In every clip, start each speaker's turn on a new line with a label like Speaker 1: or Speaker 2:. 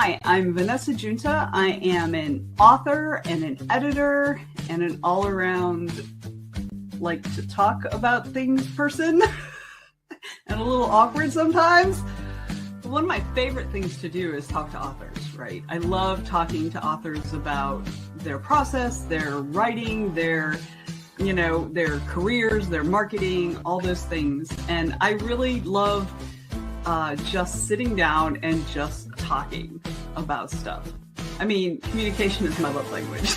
Speaker 1: Hi, I'm Venessa Giunta. I am an author and an editor and an all-around like to talk about things person and a little awkward sometimes. But one of my favorite things to do is talk to authors, right? I love talking to authors about their process, their writing, their careers, their marketing, all those things. And I really love just sitting down and just talking about stuff. I mean, communication is my love language.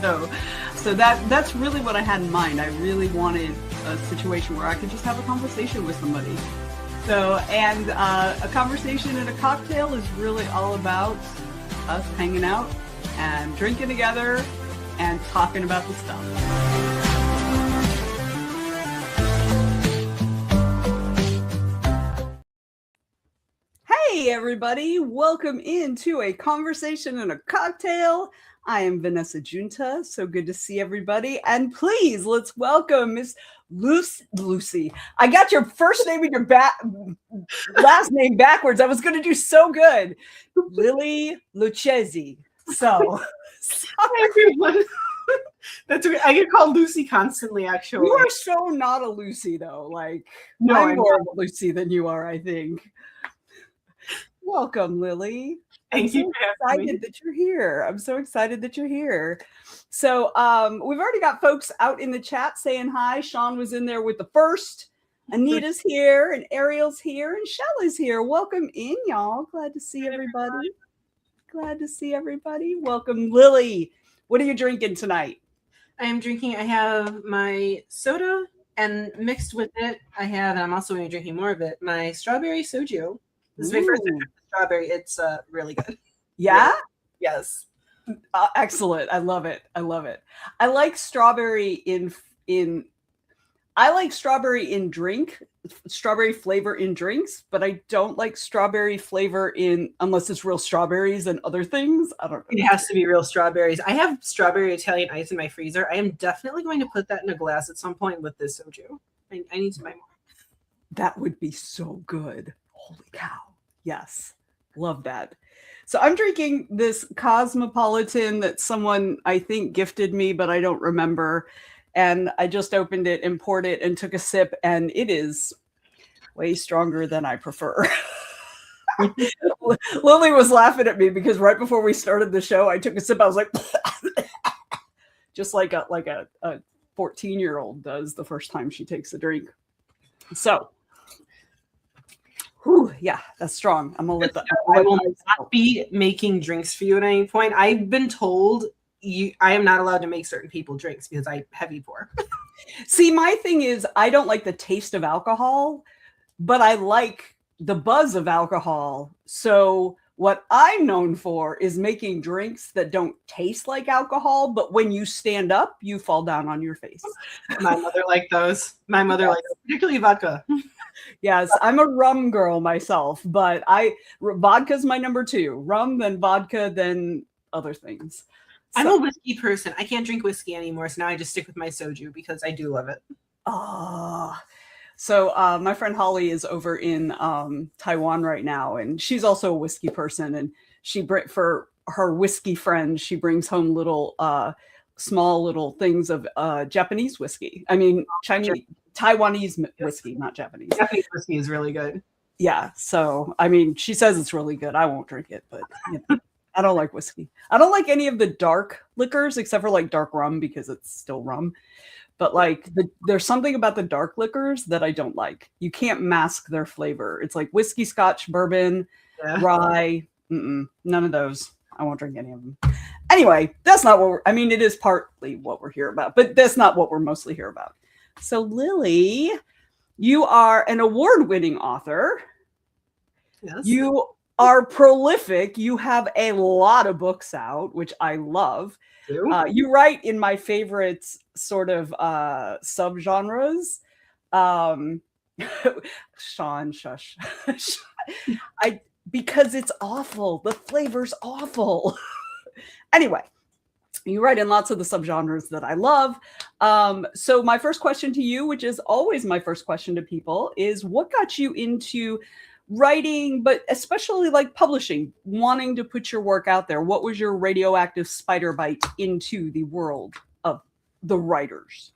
Speaker 1: So that's really what I had in mind. I really wanted a situation where I could just have a conversation with somebody. So, and a conversation and a cocktail is really all about us hanging out and drinking together and talking about the stuff. Hey everybody, welcome into a conversation and a cocktail. I am Venessa Giunta, so good to see everybody. And please, let's welcome Miss Lucy. I got your first name and your last name backwards. I was going to do so good. Lily Luchesi. So
Speaker 2: hi everyone. That's okay. I get called Lucy constantly, actually.
Speaker 1: You are so not a Lucy, though. Like,
Speaker 2: no,
Speaker 1: I'm more of a Lucy than you are, I think. Welcome, Lily.
Speaker 2: Thank you.
Speaker 1: I'm so excited that you're here. I'm so excited that you're here. So we've already got folks out in the chat saying hi. Sean was in there with the first. Anita's here, and Ariel's here, and Shelley's here. Welcome in, y'all. Glad to see everybody. Glad to see everybody. Welcome, Lily. What are you drinking tonight?
Speaker 2: I have my soda, and mixed with it, I'm also going to be drinking more of it, my strawberry soju. This is my first time with strawberry. It's really good.
Speaker 1: Yeah?
Speaker 2: Yes.
Speaker 1: Excellent. I love it. I love it. I like strawberry in strawberry flavor in drinks, but I don't like strawberry flavor unless it's real strawberries and other things. I don't know.
Speaker 2: It has to be real strawberries. I have strawberry Italian ice in my freezer. I am definitely going to put that in a glass at some point with this soju. I need to buy more.
Speaker 1: That would be so good. Holy cow. Yes. Love that. So I'm drinking this Cosmopolitan that someone, I think, gifted me, but I don't remember. And I just opened it and poured it and took a sip, and it is way stronger than I prefer. Lily was laughing at me because right before we started the show, I took a sip. I was like, just like a 14-year-old does the first time she takes a drink. So, yeah, that's strong. I'm gonna let that.
Speaker 2: I will not be making drinks for you at any point. I've been told I am not allowed to make certain people drinks because I heavy pour.
Speaker 1: See, my thing is I don't like the taste of alcohol, but I like the buzz of alcohol. So what I'm known for is making drinks that don't taste like alcohol, but when you stand up, you fall down on your face.
Speaker 2: My mother liked those. My mother liked those, particularly vodka.
Speaker 1: Yes, I'm a rum girl myself, but vodka's my number 2. Rum, then vodka, then other things. So,
Speaker 2: I'm a whiskey person. I can't drink whiskey anymore, so now I just stick with my soju because I do love it.
Speaker 1: So my friend Holly is over in Taiwan right now, and she's also a whiskey person. And for her whiskey friends, she brings home small little things of Japanese whiskey. I mean, Taiwanese whiskey, not Japanese.
Speaker 2: Japanese whiskey is really good.
Speaker 1: Yeah. So, I mean, she says it's really good. I won't drink it, but I don't like whiskey. I don't like any of the dark liquors except for like dark rum because it's still rum. But like there's something about the dark liquors that I don't like. You can't mask their flavor. It's like whiskey, scotch, bourbon, rye. None of those. I won't drink any of them. Anyway, that's not what it is partly what we're here about, but that's not what we're mostly here about. So Lily, you are an award-winning author.
Speaker 2: Yes.
Speaker 1: You are prolific. You have a lot of books out, which I love. You write in my favorite sort of subgenres. Sean, shush. Because it's awful. The flavor's awful. Anyway, you write in lots of the subgenres that I love. So my first question to you, which is always my first question to people, is what got you into writing, but especially like publishing, wanting to put your work out there? What was your radioactive spider bite into the world of the writers?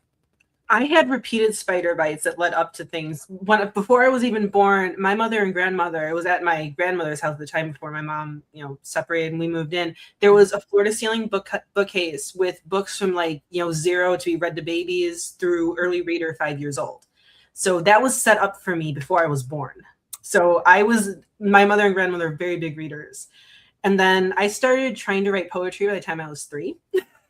Speaker 2: I had repeated spider bites that led up to things. Before I was even born, my mother and grandmother, I was at my grandmother's house at the time before my mom, separated and we moved in. There was a floor to ceiling bookcase with books from 0 to be read to babies through early reader 5 years old. So that was set up for me before I was born. So my mother and grandmother were very big readers. And then I started trying to write poetry by the time I was 3.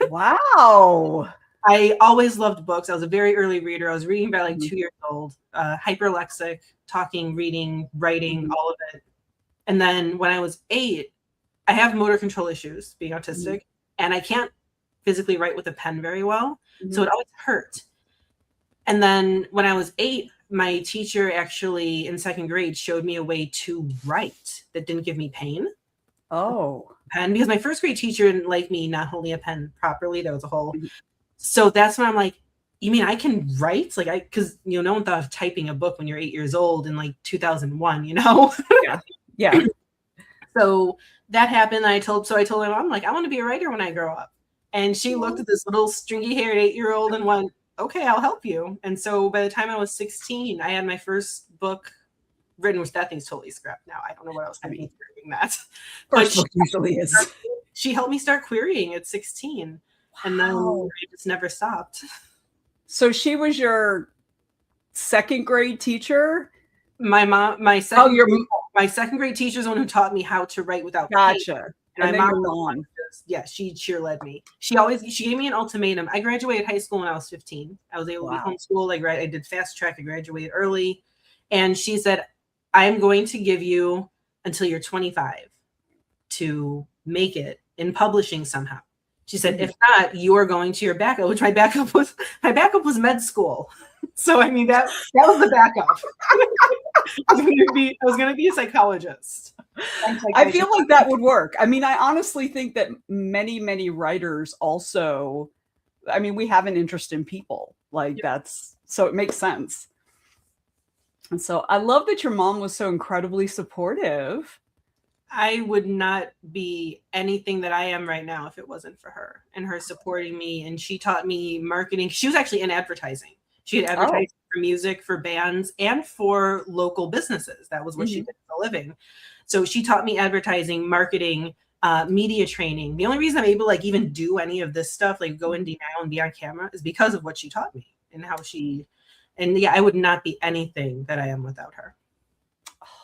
Speaker 1: Wow.
Speaker 2: I always loved books. I was a very early reader. I was reading by 2 years old, hyperlexic, talking, reading, writing, all of it. And then when I was 8, I have motor control issues, being autistic, and I can't physically write with a pen very well. So it always hurt. And then when I was 8, my teacher actually in 2nd grade showed me a way to write that didn't give me pain.
Speaker 1: Oh.
Speaker 2: Pen, because my 1st grade teacher didn't like me not holding a pen properly. That was a whole... So that's when I'm like, you mean I can write? Because no one thought of typing a book when you're 8 years old in 2001,
Speaker 1: Yeah.
Speaker 2: So that happened. I told my mom, I want to be a writer when I grow up. And she looked at this little stringy haired 8-year-old and went, okay, I'll help you. And so by the time I was 16, I had my first book written, which that thing's totally scrapped now. I don't know what else I mean doing that.
Speaker 1: First book usually is.
Speaker 2: She helped me start querying at 16. And then I just never stopped.
Speaker 1: So she was your 2nd grade teacher?
Speaker 2: My 2nd grade teacher is the one who taught me how to write without
Speaker 1: paper.
Speaker 2: And my mom, she cheerled me. She gave me an ultimatum. I graduated high school when I was 15. I was able to be homeschooled. I did fast track. I graduated early. And she said, I'm going to give you until you're 25 to make it in publishing somehow. She said, if not, you are going to your backup, which my backup was med school. So, I mean, that was the backup. I was going to be a psychologist.
Speaker 1: I feel like that would work. I mean, I honestly think that many, many writers also, I mean, we have an interest in people. So it makes sense. And so I love that your mom was so incredibly supportive.
Speaker 2: I would not be anything that I am right now if it wasn't for her and her supporting me. And she taught me marketing. She was actually in advertising. She had advertised for music, for bands, and for local businesses. That was what she did for a living. So she taught me advertising, marketing, media training. The only reason I'm able to even do any of this stuff, go in denial and be on camera, is because of what she taught me and how I would not be anything that I am without her.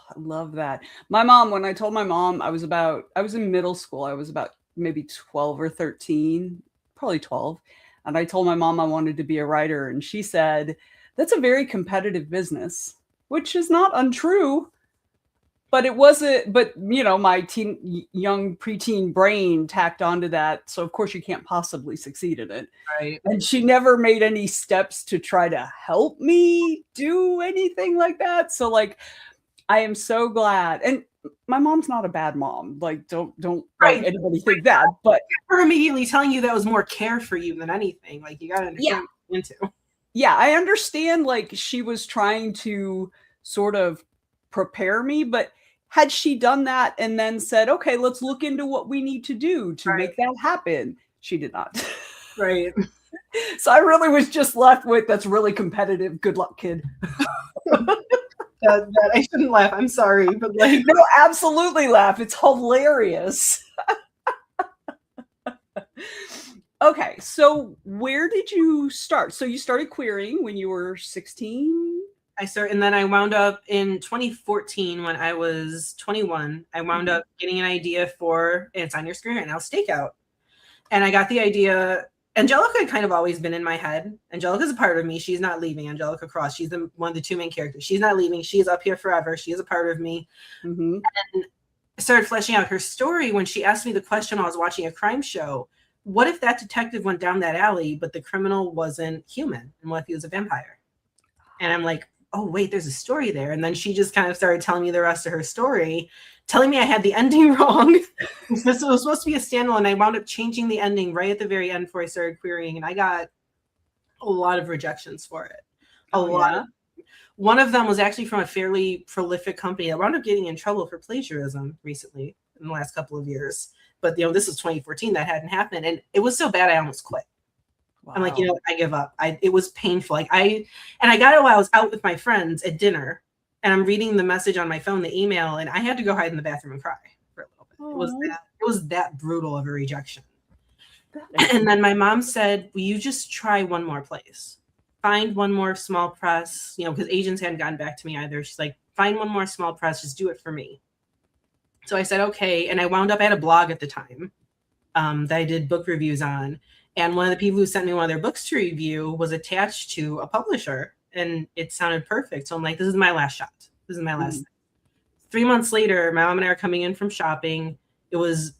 Speaker 1: I love that. My mom, when I told my mom I was in middle school, I was about maybe 12 or 13, probably 12. And I told my mom I wanted to be a writer. And she said, that's a very competitive business, which is not untrue. But it wasn't, my young preteen brain tacked onto that. So of course you can't possibly succeed in it.
Speaker 2: Right.
Speaker 1: And she never made any steps to try to help me do anything like that. So I am so glad. And my mom's not a bad mom. Don't let anybody think that. But
Speaker 2: her immediately telling you that was more care for you than anything. You got to understand what into.
Speaker 1: Yeah, I understand. She was trying to sort of prepare me, but had she done that and then said, okay, let's look into what we need to do to make that happen, she did not.
Speaker 2: Right.
Speaker 1: So I really was just left with, that's really competitive. Good luck, kid.
Speaker 2: That I shouldn't laugh. I'm sorry, but
Speaker 1: no, absolutely laugh. It's hilarious. Okay, so where did you start? So you started querying when you were 16?
Speaker 2: And then I wound up in 2014 when I was 21. I wound up getting an idea for, and it's on your screen right now, Stakeout. And I got the idea. Angelica had kind of always been in my head. Angelica's a part of me. She's not leaving. Angelica Cross. She's one of the 2 main characters. She's not leaving. She's up here forever. She is a part of me. And I started fleshing out her story when she asked me the question while I was watching a crime show. What if that detective went down that alley, but the criminal wasn't human? And what if he was a vampire? And I'm like, oh, wait, there's a story there. And then she just kind of started telling me the rest of her story, telling me I had the ending wrong. This was supposed to be a standalone. I wound up changing the ending right at the very end before I started querying. And I got a lot of rejections for it. A lot. One of them was actually from a fairly prolific company that wound up getting in trouble for plagiarism recently in the last couple of years. But this was 2014, that hadn't happened, and it was so bad I almost quit. Wow. I'm like, I give up. It was painful. Like I got it while I was out with my friends at dinner, and I'm reading the message on my phone, the email, and I had to go hide in the bathroom and cry for a little bit. It was that brutal of a rejection. And then my mom said, "Will you just try one more place? Find one more small press, because agents hadn't gotten back to me either." She's like, "Find one more small press, just do it for me." So I said, okay. And I wound up at a blog at the time that I did book reviews on. And one of the people who sent me one of their books to review was attached to a publisher, and it sounded perfect. So I'm like, this is my last shot. This is my last thing. 3 months later, my mom and I are coming in from shopping. It was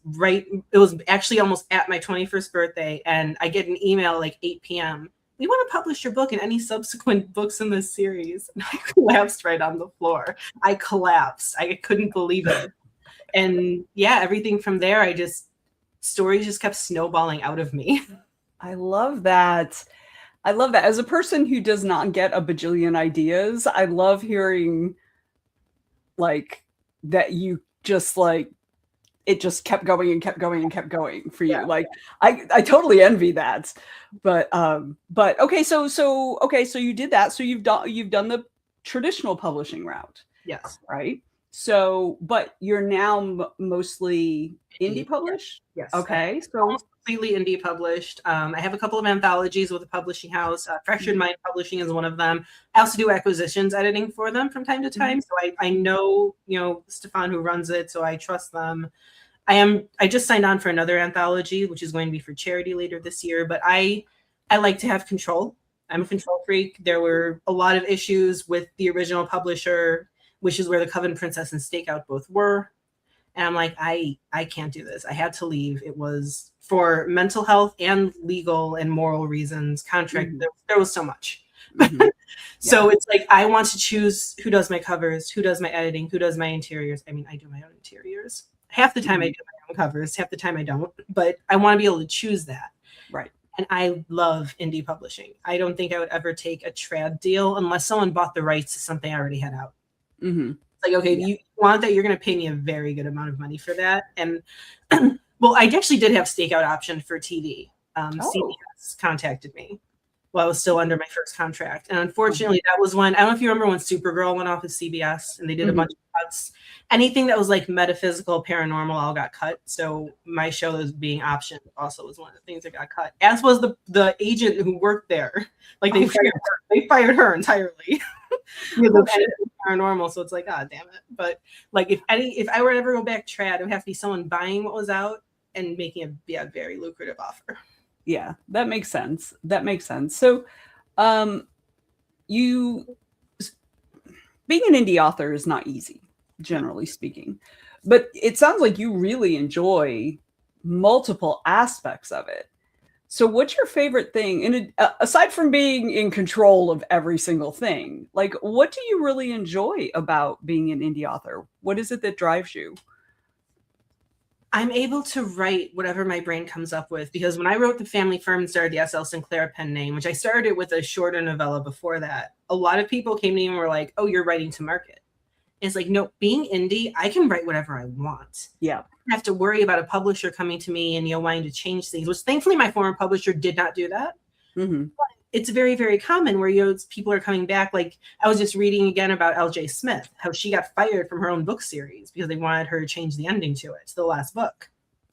Speaker 2: actually almost at my 21st birthday. And I get an email like 8 p.m. "We want to publish your book and any subsequent books in this series." And I collapsed right on the floor. I collapsed. I couldn't believe it. And yeah, everything from there, stories just kept snowballing out of me.
Speaker 1: I love that. As a person who does not get a bajillion ideas, I love hearing like that you just like, it just kept going and kept going and kept going for you. Yeah. Like I totally envy that. But okay, so you did that. So you've done the traditional publishing route.
Speaker 2: Yes.
Speaker 1: Right. So, but you're now mostly indie published?
Speaker 2: Yes.
Speaker 1: Okay. So
Speaker 2: almost completely indie published. I have a couple of anthologies with a publishing house. Fractured Mind Publishing is one of them. I also do acquisitions editing for them from time to time. So I know, Stefan who runs it, so I trust them. I just signed on for another anthology, which is going to be for charity later this year. But I like to have control. I'm a control freak. There were a lot of issues with the original publisher, which is where the Coven Princess and Stakeout both were. And I'm like, I can't do this. I had to leave. It was for mental health and legal and moral reasons, contract. There was so much. So it's like, I want to choose who does my covers, who does my editing, who does my interiors. I mean, I do my own interiors. Half the time I do my own covers, half the time I don't. But I want to be able to choose that.
Speaker 1: Right.
Speaker 2: And I love indie publishing. I don't think I would ever take a trad deal unless someone bought the rights to something I already had out. It's like, okay, you want that, you're going to pay me a very good amount of money for that. And well, I actually did have Stakeout option for TV. CBS contacted me while I was still under my first contract. And unfortunately, that was when, I don't know if you remember when Supergirl went off of CBS and they did a bunch of cuts. Anything that was like metaphysical, paranormal, all got cut. So my show that was being optioned also was one of the things that got cut, as was the agent who worked there. Like they fired her entirely. Paranormal. So it's like, damn it. But like, if I were to ever go back trad, it would have to be someone buying what was out and making a very lucrative offer.
Speaker 1: Yeah, that makes sense. So you being an indie author is not easy, generally speaking, but it sounds like you really enjoy multiple aspects of it. So what's your favorite thing? And aside from being in control of every single thing, like, what do you really enjoy about being an indie author? What is it that drives you?
Speaker 2: I'm able to write whatever my brain comes up with, because when I wrote The Family Firm and started the S.L. Sinclair pen name, which I started with a shorter novella before that, a lot of people came to me and were like, "Oh, you're writing to market." And it's like, no, being indie, I can write whatever I want.
Speaker 1: Yeah.
Speaker 2: I don't have to worry about a publisher coming to me and wanting to change things, which thankfully my former publisher did not do that. But it's very, very common where people are coming back. Like, I was just reading again about L.J. Smith, how she got fired from her own book series because they wanted her to change the ending to it, to the last book.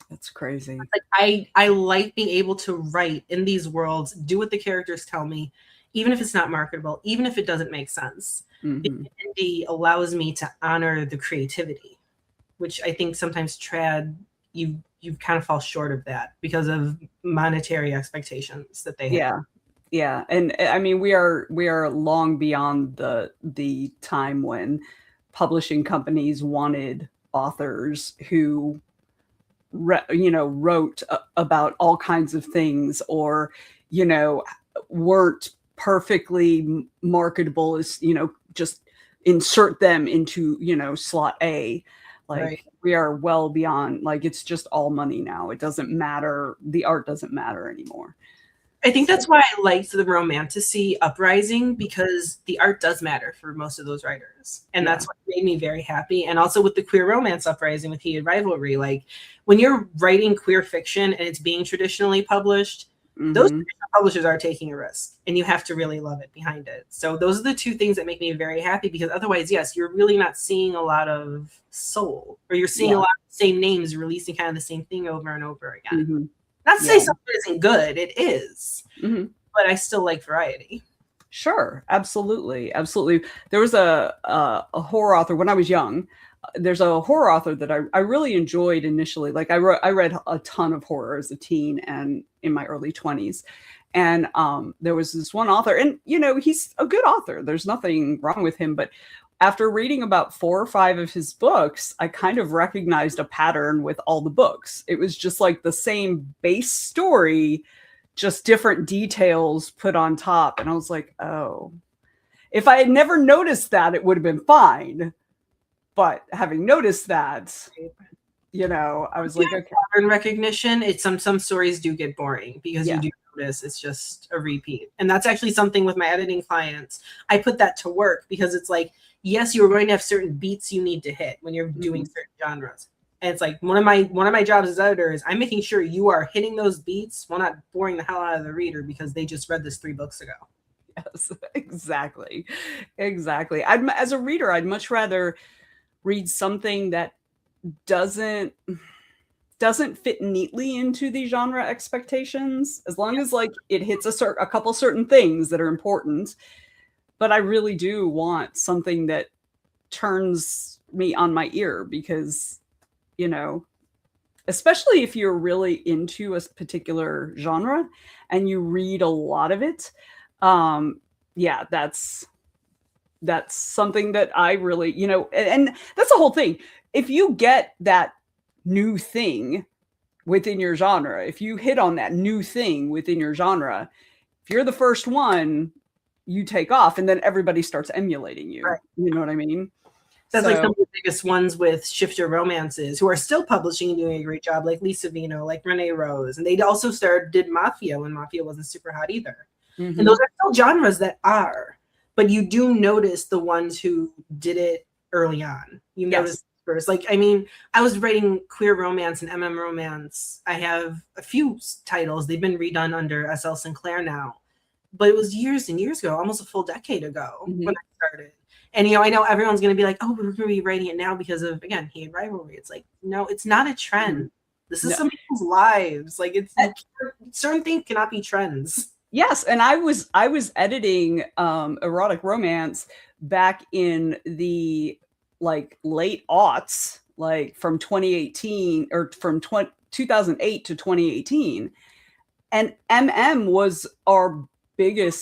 Speaker 1: That's crazy.
Speaker 2: Like, I like being able to write in these worlds, do what the characters tell me, even if it's not marketable, even if it doesn't make sense. Indie allows me to honor the creativity, which I think sometimes trad, you kind of fall short of that because of monetary expectations that they have.
Speaker 1: Yeah. And I mean, we are long beyond the time when publishing companies wanted authors who wrote about all kinds of things, or weren't perfectly marketable, as just insert them into slot A. Like, right. We are well beyond, like, it's just all money now. It doesn't matter. The art doesn't matter anymore.
Speaker 2: I think that's why I liked the romantasy uprising, because the art does matter for most of those writers. And that's what made me very happy. And also with the queer romance uprising with Heated Rivalry, like when you're writing queer fiction and it's being traditionally published, those publishers are taking a risk and you have to really love it behind it. So those are the two things that make me very happy, because otherwise, yes, you're really not seeing a lot of soul, or you're seeing a lot of the same names releasing kind of the same thing over and over again. Not to say something isn't good, it is, but I still like variety.
Speaker 1: Sure, absolutely, absolutely. There was a horror author when I was young. There's a horror author that I really enjoyed initially. Like I read a ton of horror as a teen and in my early 20s. And there was this one author, and he's a good author. There's nothing wrong with him, but after reading about 4 or 5 of his books, I kind of recognized a pattern with all the books. It was just like the same base story, just different details put on top. And I was like, oh, if I had never noticed that, it would have been fine. But having noticed that, I was like, okay.
Speaker 2: Pattern recognition, some stories do get boring because you do notice it's just a repeat. And that's actually something with my editing clients. I put that to work, because it's like, yes, you're going to have certain beats you need to hit when you're doing certain genres. And it's like one of my jobs as editor is I'm making sure you are hitting those beats while not boring the hell out of the reader because they just read this 3 books ago.
Speaker 1: Yes, exactly. As a reader, I'd much rather read something that doesn't fit neatly into the genre expectations, as long as like it hits a couple certain things that are important. But I really do want something that turns me on my ear, because, especially if you're really into a particular genre and you read a lot of it, that's something that I really, and that's the whole thing. If you get that new thing within your genre, if you hit on that new thing within your genre, if you're the first one, you take off, and then everybody starts emulating you. Right. You know what I mean?
Speaker 2: That's like some of the biggest ones with shifter romances, who are still publishing and doing a great job, like Lisa Vino, like Renee Rose. And they also did Mafia when Mafia wasn't super hot either. And those are still genres that are, but you do notice the ones who did it early on. You notice first. Like, I mean, I was writing queer romance and MM romance. I have a few titles. They've been redone under S.L. Sinclair now. But it was years and years ago, almost a full decade ago when I started. And, I know everyone's going to be like, oh, we're going to be writing it now because of, again, Heated Rivalry. It's like, no, it's not a trend. This is some people's lives. Like, certain things cannot be trends.
Speaker 1: Yes. And I was editing erotic romance back in the late aughts, like from 2018 or from 2008 to 2018. And MM was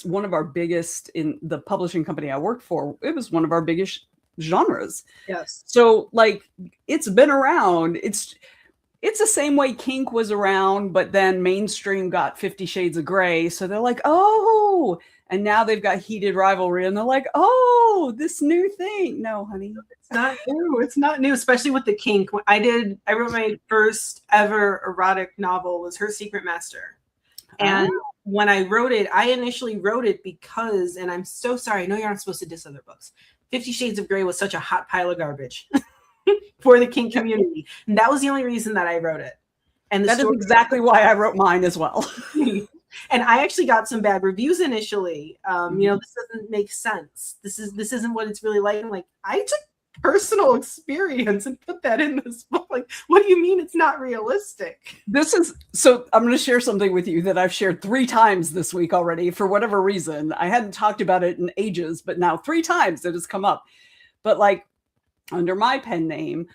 Speaker 1: one of our biggest in the publishing company I worked for. It was one of our biggest genres.
Speaker 2: Yes.
Speaker 1: So it's been around. It's the same way kink was around, but then mainstream got 50 Shades of Grey. So they're like, oh, and now they've got Heated Rivalry, and they're like, oh, this new thing. No, honey,
Speaker 2: it's not new. It's not new, especially with the kink. I wrote my first ever erotic novel was Her Secret Master. And when I wrote it, I initially wrote it because, and I'm so sorry, I know you're not supposed to diss other books. 50 Shades of Grey was such a hot pile of garbage for the kink community. And that was the only reason that I wrote it. And
Speaker 1: that is exactly why I wrote mine as well.
Speaker 2: And I actually got some bad reviews initially. This doesn't make sense. This isn't what it's really like. I'm like, I took personal experience and put that in this book. Like, what do you mean it's not realistic?
Speaker 1: So I'm going to share something with you that I've shared 3 times this week already for whatever reason. I hadn't talked about it in ages, but now 3 times it has come up. But under my pen name,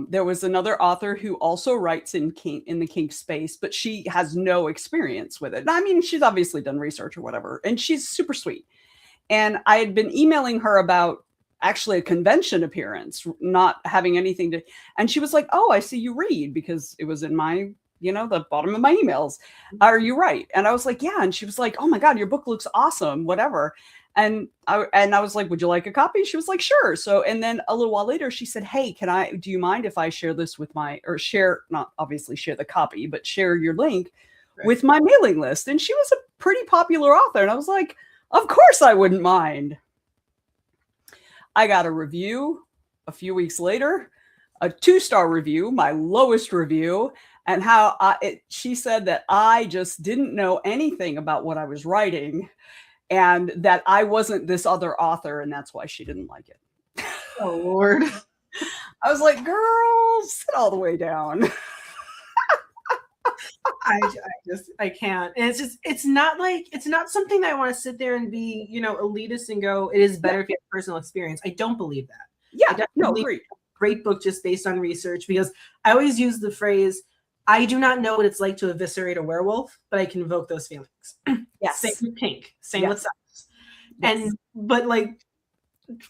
Speaker 1: there was another author who also writes in the kink space, but she has no experience with it. I mean, she's obviously done research or whatever, and she's super sweet. And I had been emailing her about actually a convention appearance, not having anything to, and she was like, oh, I see you read, because it was in my, the bottom of my emails. Are you right? And I was like, yeah. And she was like, oh my God, your book looks awesome, whatever. And I was like, would you like a copy? She was like, sure. So, and then a little while later, she said, hey, do you mind if I share this with not obviously share the copy, but share your link with my mailing list? And she was a pretty popular author. And I was like, of course I wouldn't mind. I got a review a few weeks later, a 2-star review, my lowest review, and she said that I just didn't know anything about what I was writing and that I wasn't this other author, and that's why she didn't like it.
Speaker 2: Oh, Lord.
Speaker 1: I was like, girl, sit all the way down.
Speaker 2: I can't. And it's not something that I want to sit there and be, elitist and go, it is better if you have personal experience. I don't believe that.
Speaker 1: Yeah, no, great.
Speaker 2: Great book just based on research, because I always use the phrase, I do not know what it's like to eviscerate a werewolf, but I can evoke those feelings.
Speaker 1: Yes.
Speaker 2: Same with kink, same with sex.
Speaker 1: Yes.
Speaker 2: But like,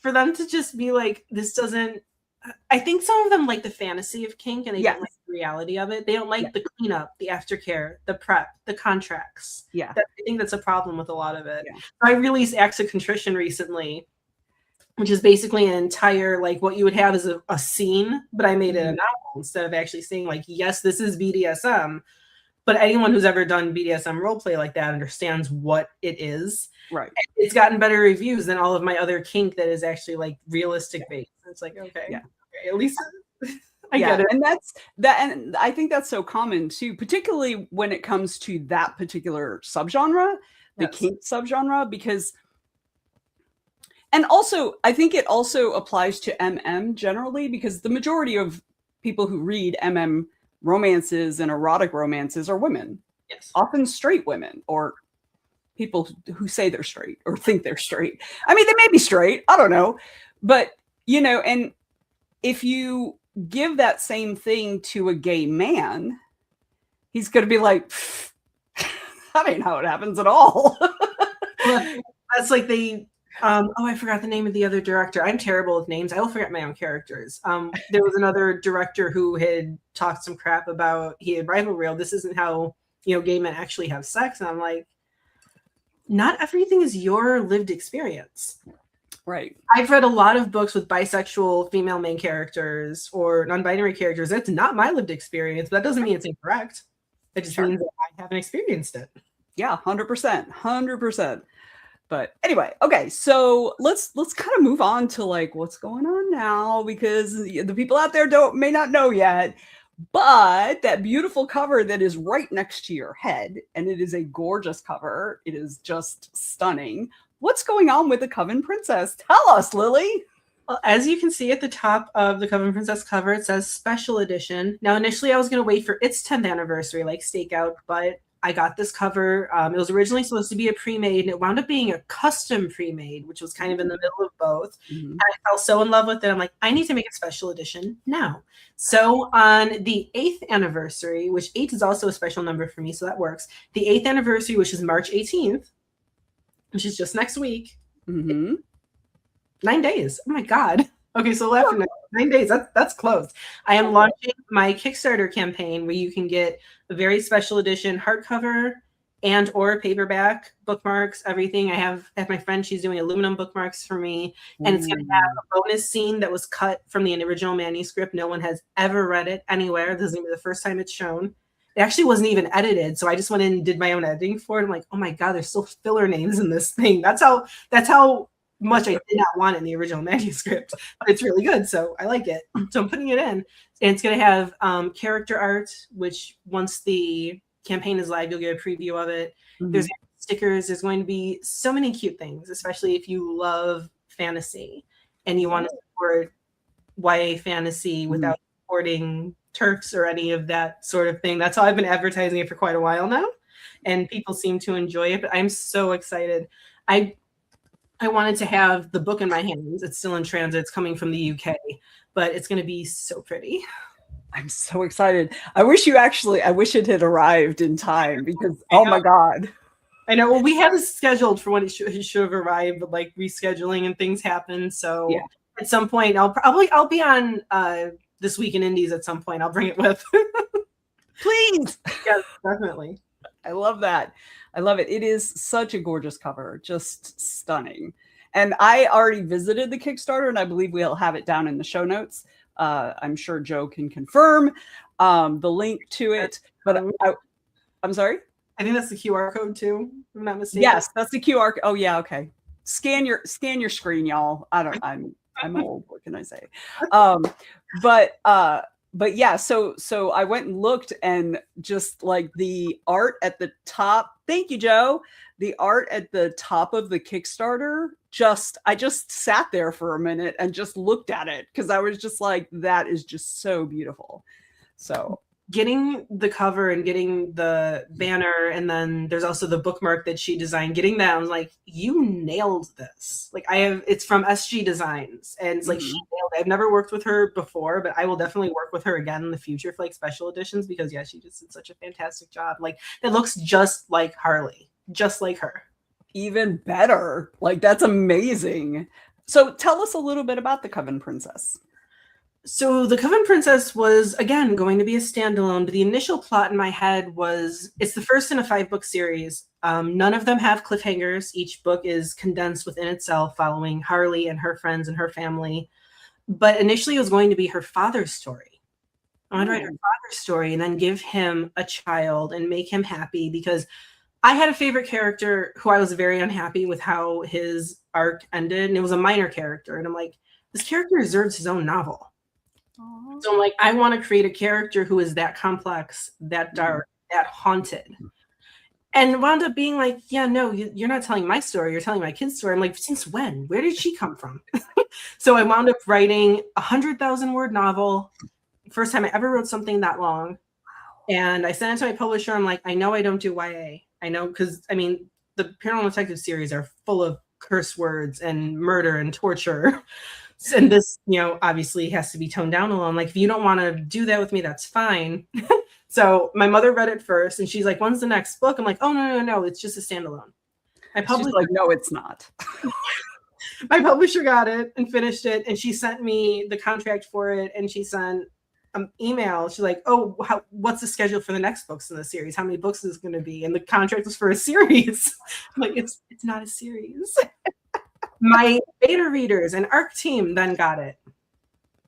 Speaker 2: for them to just be like, this doesn't, I think some of them like the fantasy of kink and they don't like the reality of it. They don't like the cleanup, the aftercare, the prep, the contracts.
Speaker 1: Yeah.
Speaker 2: I think that's a problem with a lot of it.
Speaker 1: Yeah.
Speaker 2: I released Acts of Contrition recently, which is basically an entire, like, what you would have is a scene, but I made it a novel instead of actually saying, like, yes, this is BDSM. But anyone who's ever done BDSM roleplay like that understands what it is.
Speaker 1: Right.
Speaker 2: And it's gotten better reviews than all of my other kink that is actually like realistic based. It's like, okay, at least I get it.
Speaker 1: And and I think that's so common too, particularly when it comes to that particular subgenre, the kink subgenre, because, and also I think it also applies to MM generally, because the majority of people who read MM romances and erotic romances are women.
Speaker 2: Yes.
Speaker 1: Often straight women, or people who say they're straight or think they're straight. I mean, they may be straight, I don't know. But, and if you give that same thing to a gay man, he's going to be like, that ain't how it happens at all.
Speaker 2: Well, that's like I forgot the name of the other director. I'm terrible with names. I will forget my own characters. There was another director who had talked some crap about, he had rival railed, this isn't how, gay men actually have sex. And I'm like, not everything is your lived experience.
Speaker 1: Right.
Speaker 2: I've read a lot of books with bisexual female main characters or non-binary characters. That's not my lived experience, but that doesn't mean it's incorrect. It just means that I haven't experienced it.
Speaker 1: Yeah, 100%. But anyway, okay, so let's kind of move on to like what's going on now, because the people out there may not know yet. But that beautiful cover that is right next to your head, and it is a gorgeous cover. It is just stunning. What's going on with the Coven Princess? Tell us, Lily.
Speaker 2: Well, as you can see at the top of the Coven Princess cover, it says Special Edition. Now, initially, I was going to wait for its 10th anniversary, like Stakeout, but I got this cover. It was originally supposed to be a pre-made, and it wound up being a custom pre-made, which was kind of in the middle of both. Mm-hmm. I fell so in love with it. I'm like, I need to make a special edition now. So on the 8th anniversary, which 8 is also a special number for me, so that works. The 8th anniversary, which is March 18th, which is just next week.
Speaker 1: Mm-hmm.
Speaker 2: 9 days. Oh my God. Okay, so after 9 days, that's closed. I am launching my Kickstarter campaign where you can get a very special edition hardcover and or paperback bookmarks, everything. I have my friend, she's doing aluminum bookmarks for me, and it's going to have a bonus scene that was cut from the original manuscript. No one has ever read it anywhere. This is going to be the first time it's shown. It actually wasn't even edited, so I just went in and did my own editing for it. I'm like, oh my God, there's still filler names in this thing. That's how much I did not want in the original manuscript, but it's really good, so I like it. So I'm putting it in, and it's going to have character art, which once the campaign is live, you'll get a preview of it. Mm-hmm. There's stickers. There's going to be so many cute things, especially if you love fantasy and you want to support YA fantasy without supporting Turks or any of that sort of thing. That's how I've been advertising it for quite a while now, and people seem to enjoy it, but I'm so excited. I wanted to have the book in my hands. It's still in transit. It's coming from the UK, but it's going to be so pretty.
Speaker 1: I'm so excited. I wish it had arrived in time, because, oh my God.
Speaker 2: I know. Well, we had it scheduled for when it should have arrived, but like rescheduling and things happen. So at some point, I'll be on This Week in Indies at some point. I'll bring it with.
Speaker 1: Please.
Speaker 2: Yes, definitely.
Speaker 1: I love that. I love it. It is such a gorgeous cover, just stunning. And I already visited the Kickstarter, and I believe we'll have it down in the show notes. I'm sure Joe can confirm the link to it. But I'm sorry?
Speaker 2: I think that's the QR code too, if I'm not mistaken.
Speaker 1: Yes, that's the QR. Oh yeah, okay. Scan your screen, y'all. I'm old. What can I say? But yeah, so I went and looked, and just like the art at the top. Thank you, Joe. The art at the top of the Kickstarter. I just sat there for a minute and just looked at it, because I was just like, that is just so beautiful. So
Speaker 2: getting the cover and getting the banner, and then there's also the bookmark that she designed, getting that, I was like, you nailed this. Like, it's from SG Designs, and it's like, she nailed it. I've never worked with her before, but I will definitely work with her again in the future for like special editions, because yeah, she just did such a fantastic job. Like, it looks just like Harley, just like her.
Speaker 1: Even better. Like, that's amazing. So tell us a little bit about the Coven Princess.
Speaker 2: So the Coven Princess was, again, going to be a standalone, but the initial plot in my head was, it's the first in a 5-book series. None of them have cliffhangers. Each book is condensed within itself, following Harley and her friends and her family. But initially it was going to be her father's story. I wanted to write her father's story and then give him a child and make him happy, because I had a favorite character who I was very unhappy with how his arc ended, and it was a minor character. And I'm like, this character deserves his own novel. So I'm like, I want to create a character who is that complex, that dark, that haunted. And wound up being like, yeah, no, you're not telling my story. You're telling my kid's story. I'm like, since when? Where did she come from? So I wound up writing a 100,000-word novel. First time I ever wrote something that long. And I sent it to my publisher. I'm like, I know I don't do YA. I know, because, I mean, the Paranormal Detectives series are full of curse words and murder and torture. And this, obviously has to be toned down a little. I'm like, if you don't want to do that with me, that's fine. So my mother read it first, and she's like, when's the next book? I'm like, oh, no, it's just a standalone.
Speaker 1: She's like, no, it's not.
Speaker 2: My publisher got it and finished it, and she sent me the contract for it, and she sent an email. She's like, oh, what's the schedule for the next books in the series? How many books is it going to be? And the contract was for a series. I'm like, it's not a series. My beta readers and ARC team then got it.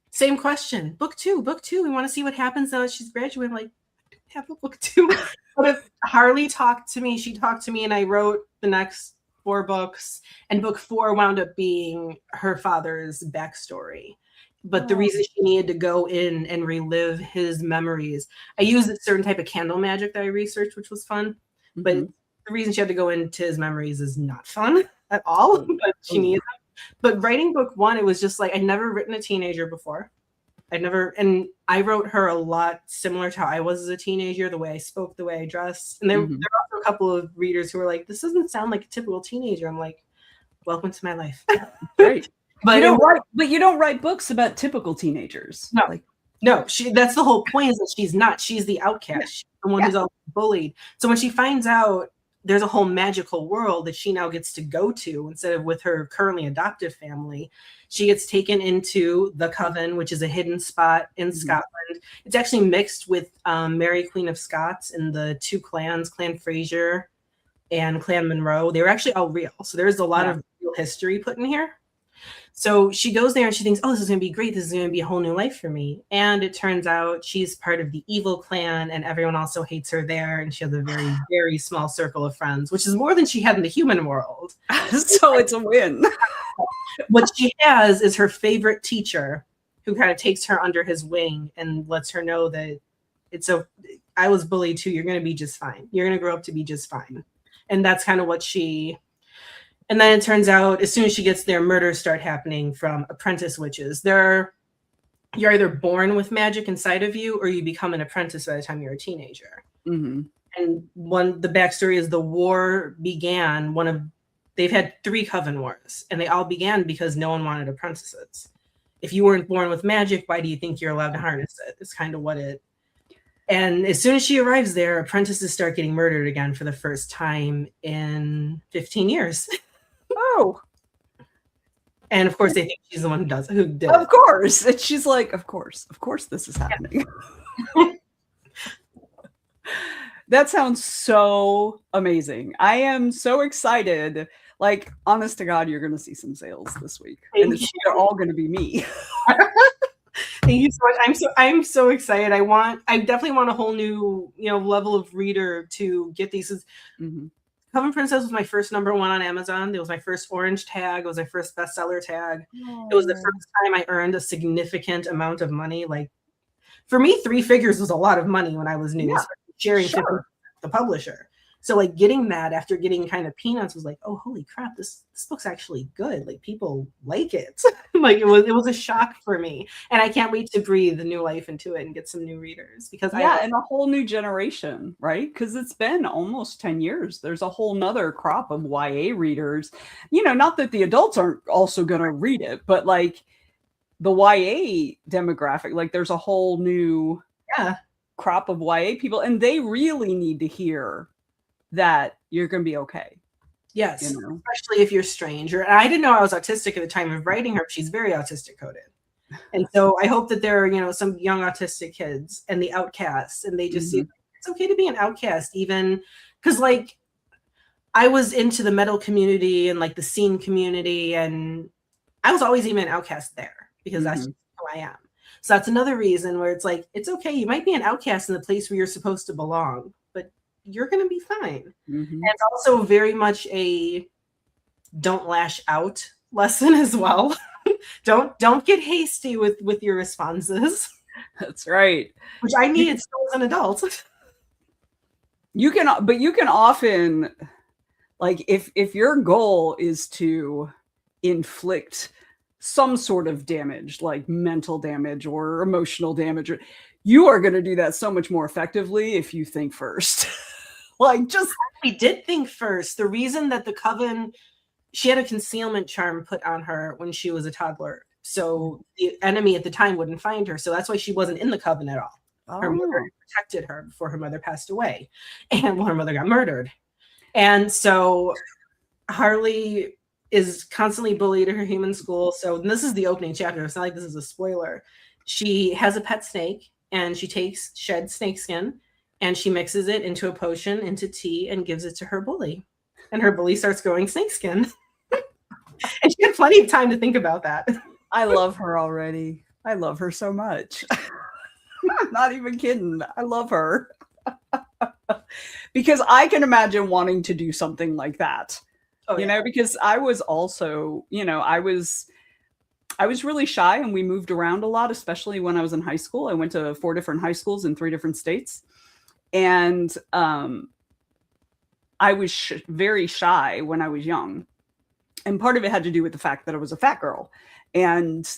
Speaker 2: Same question. Book two. We want to see what happens now that she's graduated. I'm like, I don't have a book 2. But if Harley talked to me, she talked to me, and I wrote the next 4 books. And book 4 wound up being her father's backstory. But the reason she needed to go in and relive his memories, I used a certain type of candle magic that I researched, which was fun. But the reason she had to go into his memories is not fun at all, but she needed them. But writing book 1, it was just like, I'd never written a teenager before. And I wrote her a lot similar to how I was as a teenager, the way I spoke, the way I dressed. And there were also a couple of readers who were like, this doesn't sound like a typical teenager. I'm like, welcome to my life.
Speaker 1: Great. But you don't write books about typical teenagers.
Speaker 2: No, that's the whole point, is that she's not. She's the outcast. Yeah. She's the one who's all bullied. So when she finds out there's a whole magical world that she now gets to go to instead of with her currently adoptive family, she gets taken into the Coven, which is a hidden spot in Scotland. It's actually mixed with Mary Queen of Scots and the 2 clans, Clan Fraser and Clan Monroe. They were actually all real. So there's a lot of real history put in here. So she goes there and she thinks, oh, this is going to be great. This is going to be a whole new life for me. And it turns out she's part of the evil clan, and everyone also hates her there. And she has a very, very small circle of friends, which is more than she had in the human world.
Speaker 1: So it's a win.
Speaker 2: What she has is her favorite teacher, who kind of takes her under his wing and lets her know that I was bullied too. You're going to be just fine. You're going to grow up to be just fine. And that's kind of what and then it turns out, as soon as she gets there, murders start happening from apprentice witches. You're either born with magic inside of you, or you become an apprentice by the time you're a teenager. And the backstory is the war began. They've had 3 Coven wars, and they all began because no one wanted apprentices. If you weren't born with magic, why do you think you're allowed to harness it? It's kind of what it. And as soon as she arrives there, apprentices start getting murdered again for the first time in 15 years.
Speaker 1: Oh.
Speaker 2: And of course they think she's the one who did it.
Speaker 1: Of course. And she's like, of course this is happening. Yeah. That sounds so amazing. I am so excited. Like, honest to God, you're going to see some sales this week. And they're all going to be me.
Speaker 2: Thank you so much. I'm so excited. I definitely want a whole new, level of reader to get these.
Speaker 1: Mm-hmm.
Speaker 2: Coven Princess was my first #1 on Amazon. It was my first orange tag. It was my first bestseller tag.
Speaker 1: Oh.
Speaker 2: It was the first time I earned a significant amount of money. Like, for me, 3 figures was a lot of money when I was new.
Speaker 1: Yeah,
Speaker 2: Sharing
Speaker 1: sure.
Speaker 2: 50 the publisher. So like getting that after getting kind of peanuts was like, oh, holy crap, this book's actually good. Like, people like it. Like, it was a shock for me. And I can't wait to breathe a new life into it and get some new readers, because
Speaker 1: and a whole new generation, right? Because it's been almost 10 years. There's a whole nother crop of YA readers. Not that the adults aren't also going to read it, but like the YA demographic, like there's a whole new crop of YA people, and they really need to hear that you're going to be okay.
Speaker 2: Yes, especially if you're strange. I didn't know I was autistic at the time of writing her. She's very autistic coded. And so I hope that there are, some young autistic kids and the outcasts, and they just see it's okay to be an outcast, even because like I was into the metal community and like the scene community, and I was always even an outcast there because that's just who I am. So that's another reason where it's like, it's okay. You might be an outcast in the place where you're supposed to belong, but you're going to be fine. And it's also very much a don't lash out lesson as well. Don't get hasty with your responses.
Speaker 1: That's right.
Speaker 2: Which I needed still as an adult.
Speaker 1: You can often, like, if your goal is to inflict some sort of damage, like mental damage or emotional damage, you are going to do that so much more effectively if you think first.
Speaker 2: We did think first. The reason that the Coven, she had a concealment charm put on her when she was a toddler, so the enemy at the time wouldn't find her. So that's why she wasn't in the Coven at all. Her mother protected her before her mother passed away, and her mother got murdered. And so Harley is constantly bullied at her human school. So this is the opening chapter. It's not like this is a spoiler. She has a pet snake, and she takes shed snake skin, and she mixes it into a potion, into tea, and gives it to her bully. And her bully starts growing snakeskin. And she had plenty of time to think about that.
Speaker 1: I love her already. I love her so much. I'm not even kidding. I love her. Because I can imagine wanting to do something like that. Because I was also, I was really shy, and we moved around a lot, especially when I was in high school. I went to 4 different high schools in 3 different states. And I was very shy when I was young. And part of it had to do with the fact that I was a fat girl. And,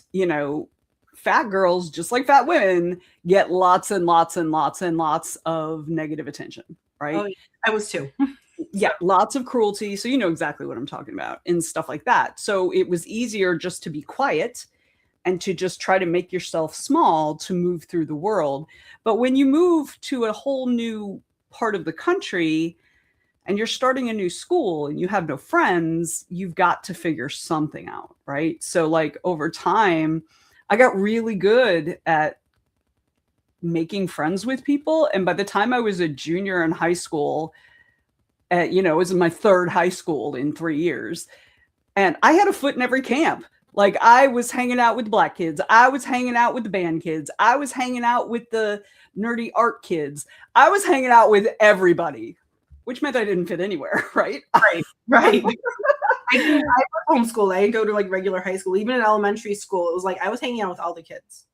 Speaker 1: fat girls, just like fat women, get lots and lots and lots and lots of negative attention, right?
Speaker 2: Oh, I was too.
Speaker 1: Yeah, lots of cruelty. So you know exactly what I'm talking about and stuff like that. So it was easier just to be quiet and to just try to make yourself small to move through the world. But when you move to a whole new part of the country and you're starting a new school and you have no friends, you've got to figure something out, right? So like over time, I got really good at making friends with people. And by the time I was a junior in high school, it was in my 3rd high school in 3 years. And I had a foot in every camp. Like, I was hanging out with the black kids. I was hanging out with the band kids. I was hanging out with the nerdy art kids. I was hanging out with everybody, which meant I didn't fit anywhere, right?
Speaker 2: Right. I was homeschooled. I didn't go to like regular high school. Even in elementary school, it was like I was hanging out with all the kids.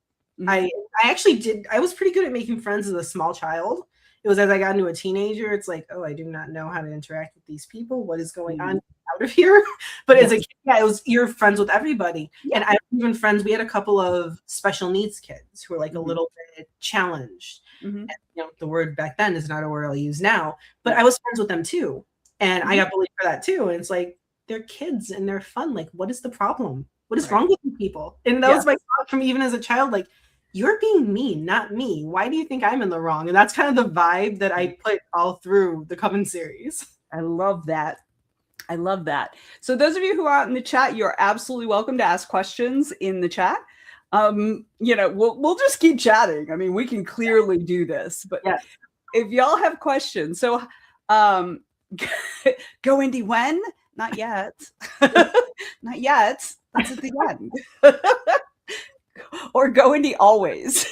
Speaker 2: I actually did. I was pretty good at making friends as a small child. It was as I got into a teenager, it's like, oh, I do not know how to interact with these people. What is going on out of here? But as a kid, you're friends with everybody. And I was even friends. We had a couple of special needs kids who were like a little bit challenged. And, the word back then is not a word I'll use now, but I was friends with them too. And I got bullied for that too. And it's like, they're kids and they're fun. Like, what is the problem? What is wrong with you people? And that was my thought from even as a child, like, you're being mean, not me. Why do you think I'm in the wrong? And that's kind of the vibe that I put all through the Coven series.
Speaker 1: I love that. I love that. So those of you who are out in the chat, you're absolutely welcome to ask questions in the chat. We'll just keep chatting. I mean, we can clearly do this, but if y'all have questions, so go Indy when? Not yet. Not yet. That's at the end. or go indie always.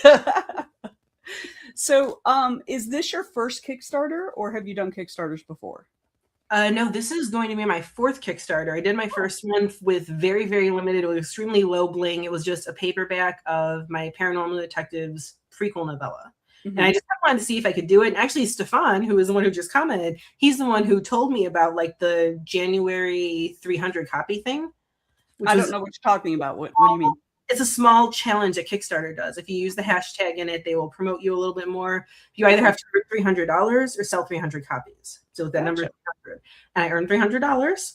Speaker 1: So, is this your first Kickstarter, or have you done Kickstarters before?
Speaker 2: No, this is going to be my fourth Kickstarter. I did my first one with very, very limited, with extremely low bling. It was just a paperback of my Paranormal Detectives prequel novella. And I just wanted to see if I could do it. And actually, Stefan, who is the one who just commented, he's the one who told me about like the January 300 copy thing.
Speaker 1: I don't know what you're talking about. What do you mean?
Speaker 2: It's a small challenge that Kickstarter does. If you use the hashtag in it, they will promote you a little bit more. You either have to earn $300 or sell 300 copies. So that number is 300. And I earned $300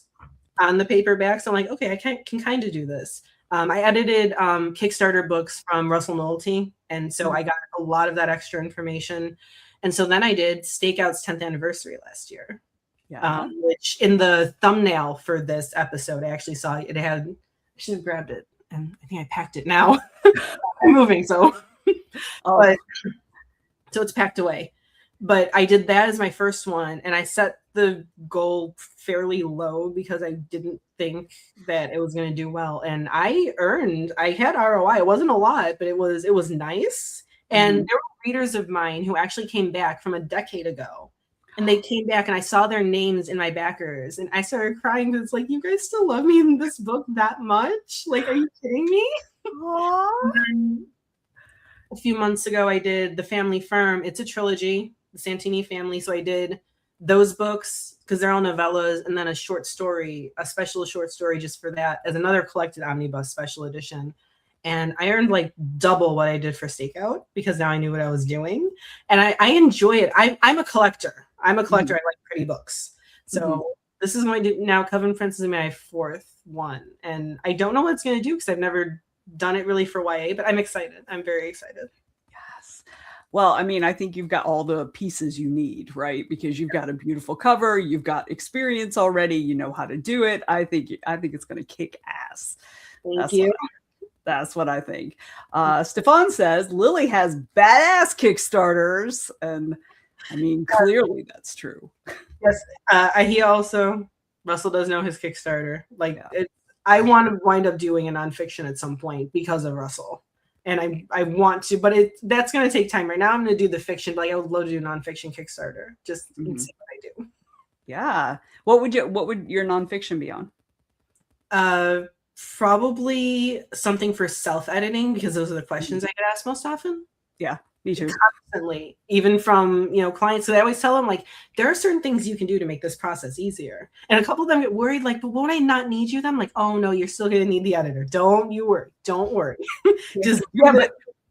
Speaker 2: on the paperback. So I'm like, okay, I can kind of do this. I edited Kickstarter books from Russell Nohelty. And so I got a lot of that extra information. And so then I did Stakeout's 10th anniversary last year.
Speaker 1: Yeah.
Speaker 2: Which in the thumbnail for this episode, I actually saw it had, I should have grabbed it. And I think I packed it now. I'm moving, so but, so it's packed away. But I did that as my first one, and I set the goal fairly low because I didn't think that it was going to do well. And I had ROI. It wasn't a lot, but it was nice. And there were readers of mine who actually came back from a decade ago. And they came back and I saw their names in my backers and I started crying because it's like, you guys still love me in this book that much? Like, are you kidding me? A few months ago, I did The Family Firm. It's a trilogy, the Santini family. So I did those books because they're all novellas, and then a short story, a special short story just for that as another collected omnibus special edition. And I earned like double what I did for Stakeout because now I knew what I was doing. And I enjoy it. I'm a collector. I like pretty books. So this is now Coven Prince is my fourth one. And I don't know what it's going to do because I've never done it really for YA, but I'm excited. I'm very excited.
Speaker 1: Yes. Well, I mean, I think you've got all the pieces you need, right? Because you've got a beautiful cover, you've got experience already, you know how to do it. I think it's going to kick ass.
Speaker 2: Thank you.
Speaker 1: That's what I think. Stefan says Lily has badass Kickstarters, and I mean, clearly that's true.
Speaker 2: Yes, Russell does know his Kickstarter. I want to wind up doing a nonfiction at some point because of Russell, and I want to, but that's going to take time. Right now, I'm going to do the fiction, but I would love to do a nonfiction Kickstarter. Just see what I do.
Speaker 1: Yeah. What would your nonfiction be on?
Speaker 2: Probably something for self-editing because those are the questions I get asked most often.
Speaker 1: Yeah, me too.
Speaker 2: Constantly, even from clients. So I always tell them like there are certain things you can do to make this process easier. And a couple of them get worried, like, but won't I not need you? Then I'm like, oh no, you're still gonna need the editor. Don't you worry. Don't worry.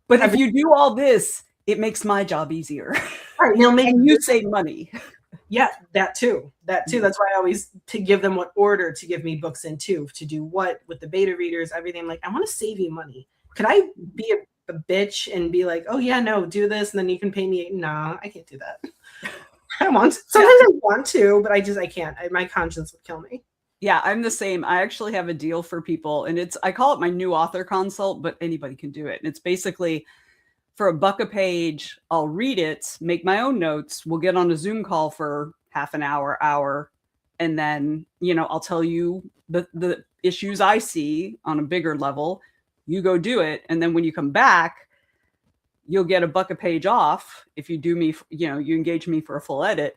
Speaker 1: But if you do all this, it makes my job easier.
Speaker 2: All right,
Speaker 1: and you save money.
Speaker 2: Yeah, that too. That's why I always to give them what order to give me books in too, to do what with the beta readers, everything. Like, I want to save you money. Could I be a bitch and be like, oh yeah, no, do this, and then you can pay me? Nah, I can't do that. I want to. Sometimes I want to, but I can't. My conscience would kill me.
Speaker 1: Yeah, I'm the same. I actually have a deal for people, and I call it my new author consult, but anybody can do it. And it's basically for $1 a page, I'll read it, make my own notes. We'll get on a Zoom call for half an hour, and then, I'll tell you the issues I see on a bigger level. You go do it. And then when you come back, you'll get $1 a page off if you do me, you engage me for a full edit.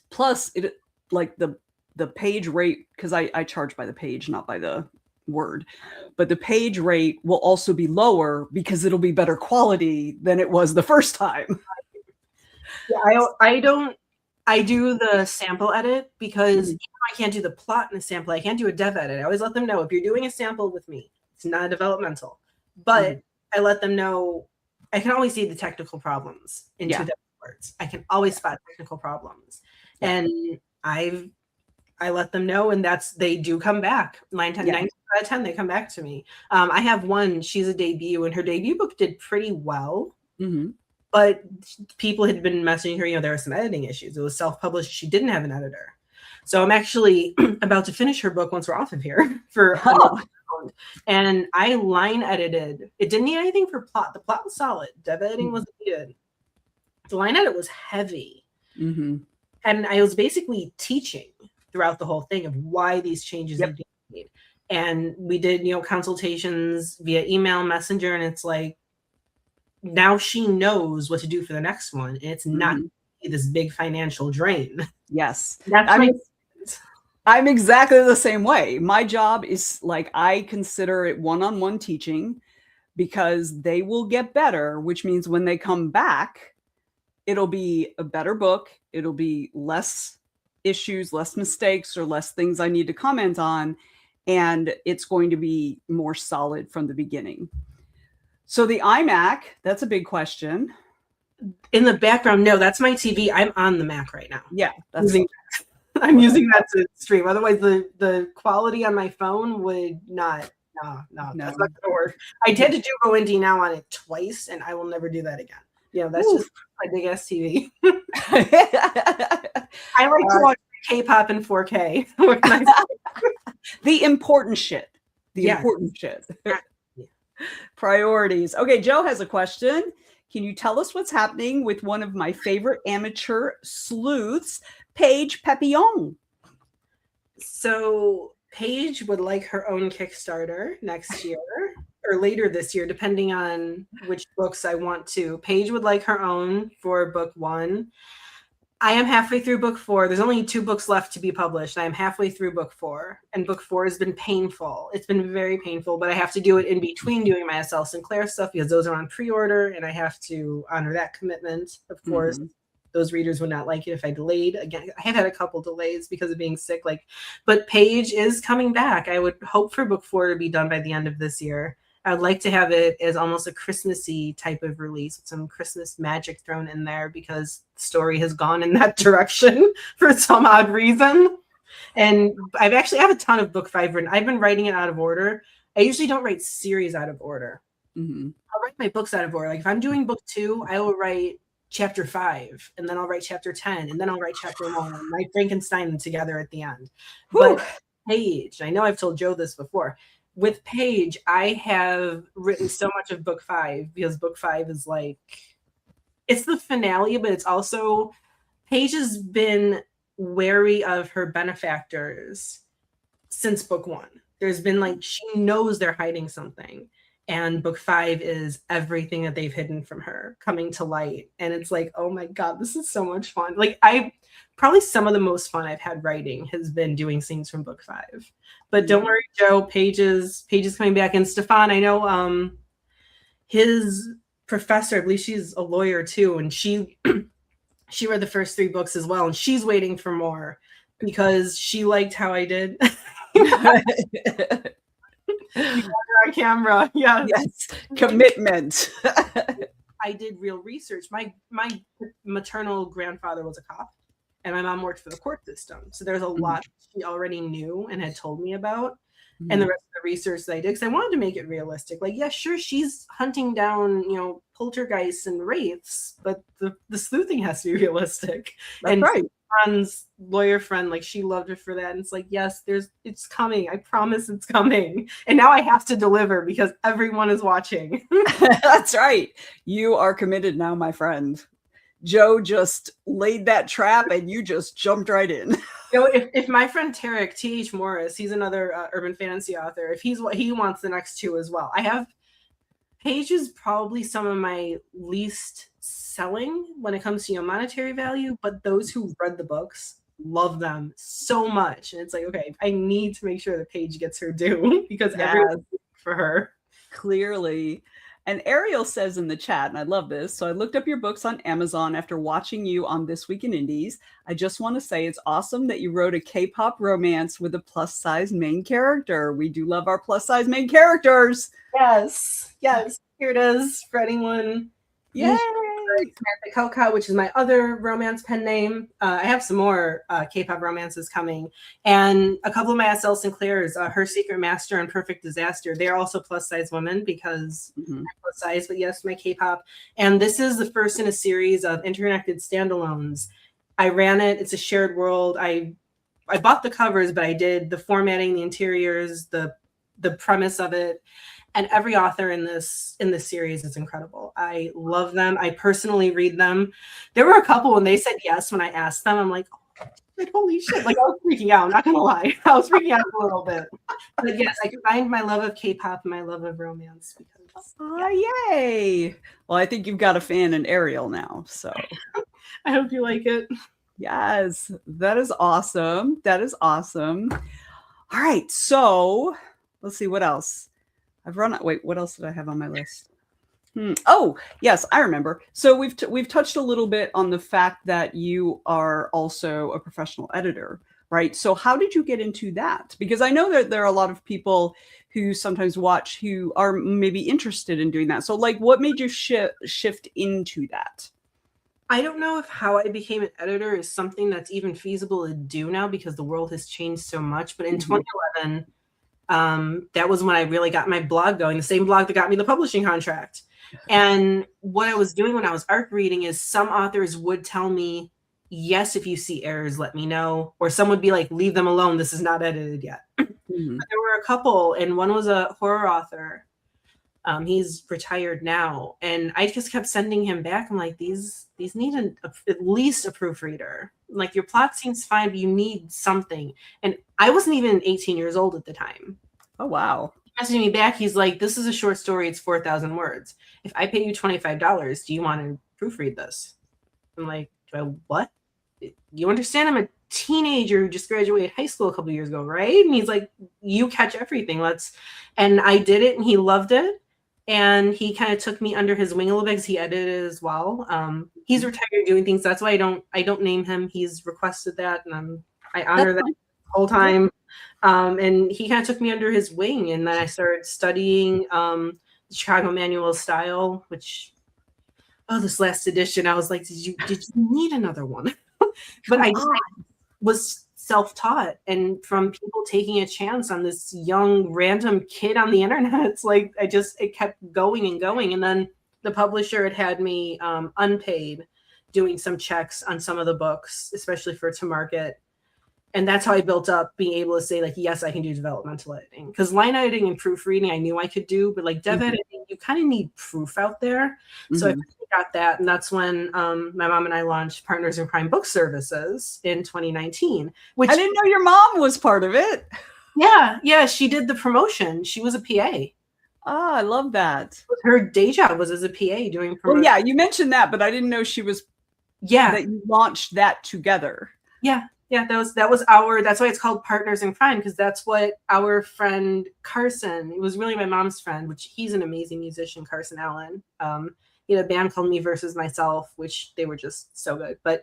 Speaker 1: Plus it like the page rate, because I charge by the page, not by the word, but the page rate will also be lower because it'll be better quality than it was the first time.
Speaker 2: Yeah, I do the sample edit because I can't do the plot in the sample. I can't do a dev edit. I always let them know if you're doing a sample with me, it's not developmental, but I let them know I can always see the technical problems in 2,000 words. I can always spot technical problems, and I let them know, and they do come back. 9 out of 10, they come back to me. I have one, she's a debut, and her debut book did pretty well. But people had been messaging her, there were some editing issues. It was self-published. She didn't have an editor. So I'm actually about to finish her book once we're off of here for another round. And I line edited. It didn't need anything for plot. The plot was solid. Dev editing wasn't good. The line edit was heavy. And I was basically teaching throughout the whole thing of why these changes need to be made. And we did, consultations via email, messenger, and it's like, now she knows what to do for the next one. And it's not this big financial drain.
Speaker 1: Yes.
Speaker 2: That's
Speaker 1: I'm exactly the same way. My job is like, I consider it one-on-one teaching because they will get better, which means when they come back, it'll be a better book. It'll be less issues, less mistakes, or less things I need to comment on. And it's going to be more solid from the beginning. So the iMac, that's a big question.
Speaker 2: In the background, no, that's my TV. I'm on the Mac right now.
Speaker 1: Yeah,
Speaker 2: I'm using that to stream. Otherwise, the quality on my phone would not. No, that's not going to work. I had to do GoIndie now on it twice, and I will never do that again. That's just my big ass TV. I like to watch K-pop in 4K.
Speaker 1: The important shit. Important shit. Priorities. Okay, Joe has a question. Can you tell us what's happening with one of my favorite amateur sleuths, Paige Papillon?
Speaker 2: So Paige would like her own Kickstarter next year or later this year, depending on which books I want to. Paige would like her own for book 1. I am halfway through book 4. There's only 2 books left to be published. I am halfway through book 4, and book 4 has been painful. It's been very painful, but I have to do it in between doing my S.L. Sinclair stuff because those are on pre-order, and I have to honor that commitment. Of course, those readers would not like it if I delayed. Again, I have had a couple delays because of being sick. But Paige is coming back. I would hope for book 4 to be done by the end of this year. I'd like to have it as almost a Christmassy type of release with some Christmas magic thrown in there because the story has gone in that direction for some odd reason. And I have a ton of book 5 written. I've been writing it out of order. I usually don't write series out of order. I'll write my books out of order. Like if I'm doing book 2, I will write chapter 5, and then I'll write chapter 10, and then I'll write chapter 1, and write Frankenstein together at the end. But Paige, I know I've told Joe this before, with Paige, I have written so much of book 5 because book 5 is like, it's the finale, but it's also, Paige has been wary of her benefactors since book 1. There's been she knows they're hiding something. And book 5 is everything that they've hidden from her coming to light. And it's like, oh my God, this is so much fun. Probably some of the most fun I've had writing has been doing scenes from book 5. But don't worry, Joe, Paige is coming back. And Stefan, I know his professor, I believe she's a lawyer too. And she read the first 3 books as well. And she's waiting for more because she liked how I did. On camera. Yes.
Speaker 1: Commitment.
Speaker 2: I did real research. My maternal grandfather was a cop, and my mom worked for the court system. So there's a lot she already knew and had told me about. And the rest of the research that I did, because I wanted to make it realistic. Sure, she's hunting down, poltergeists and wraiths, but the sleuthing has to be realistic.
Speaker 1: That's right.
Speaker 2: Ron's lawyer friend, she loved her for that. And it's yes, it's coming. I promise it's coming. And now I have to deliver because everyone is watching.
Speaker 1: That's right. You are committed now, my friend. Joe just laid that trap and you just jumped right in.
Speaker 2: If my friend Tarek, T.H. Morris, he's another urban fantasy author, if he wants the next 2 as well. I have Paige is probably some of my least selling when it comes to monetary value, but those who read the books love them so much. And it's okay, I need to make sure that Paige gets her due because everyone's for her.
Speaker 1: Clearly. And Ariel says in the chat, and I love this, so I looked up your books on Amazon after watching you on This Week in Indies. I just want to say it's awesome that you wrote a K-pop romance with a plus-size main character. We do love our plus-size main characters.
Speaker 2: Yes. Here it is for anyone.
Speaker 1: Yay!
Speaker 2: Samantha Coca, which is my other romance pen name. I have some more K-pop romances coming, and a couple of my S.L. Sinclairs, Her Secret Master and Perfect Disaster. They're also plus-size women because I'm plus size, but yes, my K-pop. And this is the first in a series of interconnected standalones. I ran it. It's a shared world. I bought the covers, but I did the formatting, the interiors, the premise of it. And every author in this series is incredible. I love them. I personally read them. There were a couple when they said yes when I asked them. I'm like, oh, like, holy shit. Like, I was freaking out. I'm not going to lie. I was freaking out a little bit. But yes, I combined my love of K-pop and my love of romance. Because,
Speaker 1: yay. Well, I think you've got a fan in Ariel now. So
Speaker 2: I hope you like it.
Speaker 1: yes, that is awesome. That is awesome. All right. So let's see what else. I've run out. Wait, what else did I have on my list? Oh, yes, I remember. So we've touched a little bit on the fact that you are also a professional editor, right? So how did you get into that? Because I know that there are a lot of people who sometimes watch who are maybe interested in doing that. So like, what made you shift into that?
Speaker 2: I don't know if how I became an editor is something that's even feasible to do now because the world has changed so much. But in 2011, that was when I really got my blog going, the same blog that got me the publishing contract. And what I was doing when I was ARC reading is some authors would tell me, yes, if you see errors, let me know. Or some would be like, leave them alone. This is not edited yet. But there were a couple, and one was a horror author. He's retired now. And I just kept sending him back. I'm like, these need at least a proofreader. Like, your plot seems fine, but you need something. And I wasn't even 18 years old at the time.
Speaker 1: Oh, wow.
Speaker 2: Messaging me back, he's like, this is a short story, it's 4,000 words. If I pay you $25, do you want to proofread this? I'm like, what? You understand I'm a teenager who just graduated high school a couple years ago, right? And he's like, you catch everything, and I did it, and he loved it. And he kind of took me under his wing a little bit because he edited it as well. He's retired doing things. That's why I don't name him. He's requested that, and I honor that the whole time. And he kind of took me under his wing, and then I started studying the Chicago Manual of Style, which this last edition, I was like, did you need another one? But I was self-taught, and from people taking a chance on this young random kid on the internet, it's like it kept going and going. And then the publisher had me unpaid doing some checks on some of the books, especially for To Market. And that's how I built up being able to say, like, yes, I can do developmental editing. Because line editing and proofreading, I knew I could do. But, like, dev editing, you kind of need proof out there. So I got that. And that's when my mom and I launched Partners in Crime Book Services in 2019. Which
Speaker 1: I didn't know your mom was part of it.
Speaker 2: Yeah. She did the promotion. She was a PA.
Speaker 1: Ah, I love that.
Speaker 2: Her day job was as a PA doing promotion.
Speaker 1: Well, yeah, you mentioned that, but I didn't know she was.
Speaker 2: Yeah.
Speaker 1: That you launched that together.
Speaker 2: Yeah. Yeah, that was that's why it's called Partners in Crime, because that's what our friend Carson, it was really my mom's friend, which he's an amazing musician, Carson Allen. He had a band called Me Versus Myself, which they were just so good. But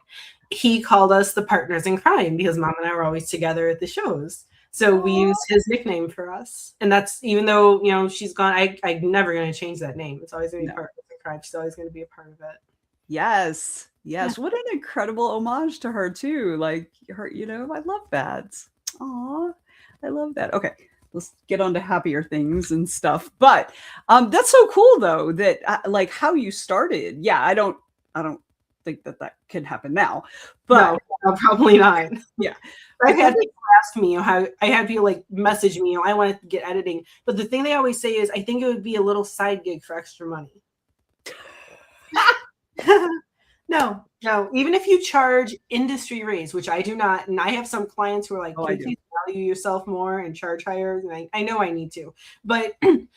Speaker 2: he called us the Partners in Crime because Mom and I were always together at the shows. So we used his nickname for us. And that's, even though, she's gone, I'm never going to change that name. It's always going to be Partners in Crime. She's always going to be a part of it.
Speaker 1: Yes. Yeah. What an incredible homage to her too. Like her, I love that. Aw, I love that. Okay, let's get on to happier things and stuff. But that's so cool though, that like how you started. Yeah, I don't think that can happen now. But
Speaker 2: no, probably not.
Speaker 1: Yeah.
Speaker 2: I've had people ask me how I had people like message me, I want to get editing. But the thing they always say is, I think it would be a little side gig for extra money. No. Even if you charge industry rates, which I do not, and I have some clients who are like, can you value yourself more and charge higher? And I know I need to, but even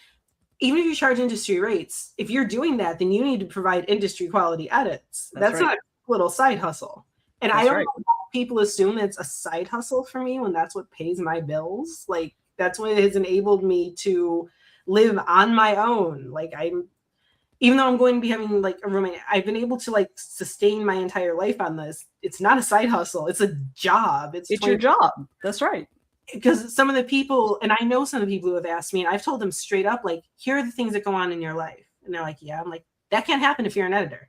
Speaker 2: if you charge industry rates, if you're doing that, then you need to provide industry quality edits. That's not a little side hustle. And I don't know why people assume it's a side hustle for me when that's what pays my bills. Like, that's what has enabled me to live on my own. Like, even though I'm going to be having like a roommate, I've been able to like sustain my entire life on this. It's not a side hustle. It's a job. It's
Speaker 1: your job. That's right.
Speaker 2: Because some of the people, and I know some of the people who have asked me, and I've told them straight up, like, here are the things that go on in your life. And they're like, yeah. I'm like, that can't happen if you're an editor.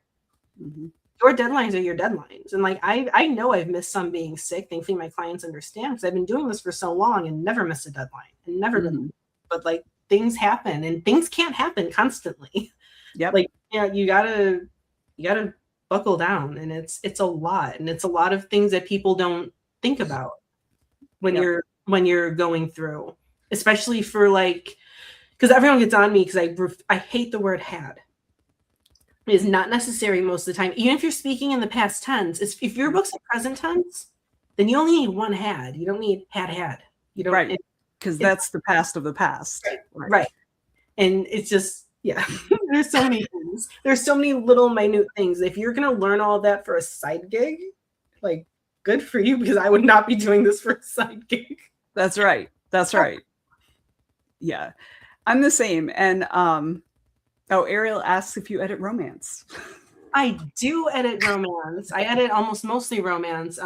Speaker 2: Your deadlines are your deadlines. And like, I know I've missed some being sick. Thankfully, my clients understand because I've been doing this for so long and never missed a deadline and never been. But like, things happen and things can't happen constantly.
Speaker 1: Yep.
Speaker 2: Like, you gotta buckle down, and it's a lot, and it's a lot of things that people don't think about when you're going through, especially for like, because everyone gets on me because I hate the word had. It is not necessary most of the time, even if you're speaking in the past tense. If your book's in present tense, then you only need one had. You don't need had. You don't.
Speaker 1: Right. Because that's the past of the past.
Speaker 2: Right. And it's just, yeah, there's so many things. There's so many little minute things. If you're going to learn all of that for a side gig, like, good for you, because I would not be doing this for a side gig.
Speaker 1: That's right. That's right. Yeah. I'm the same. And Ariel asks if you edit romance.
Speaker 2: I do edit romance. I edit almost mostly romance.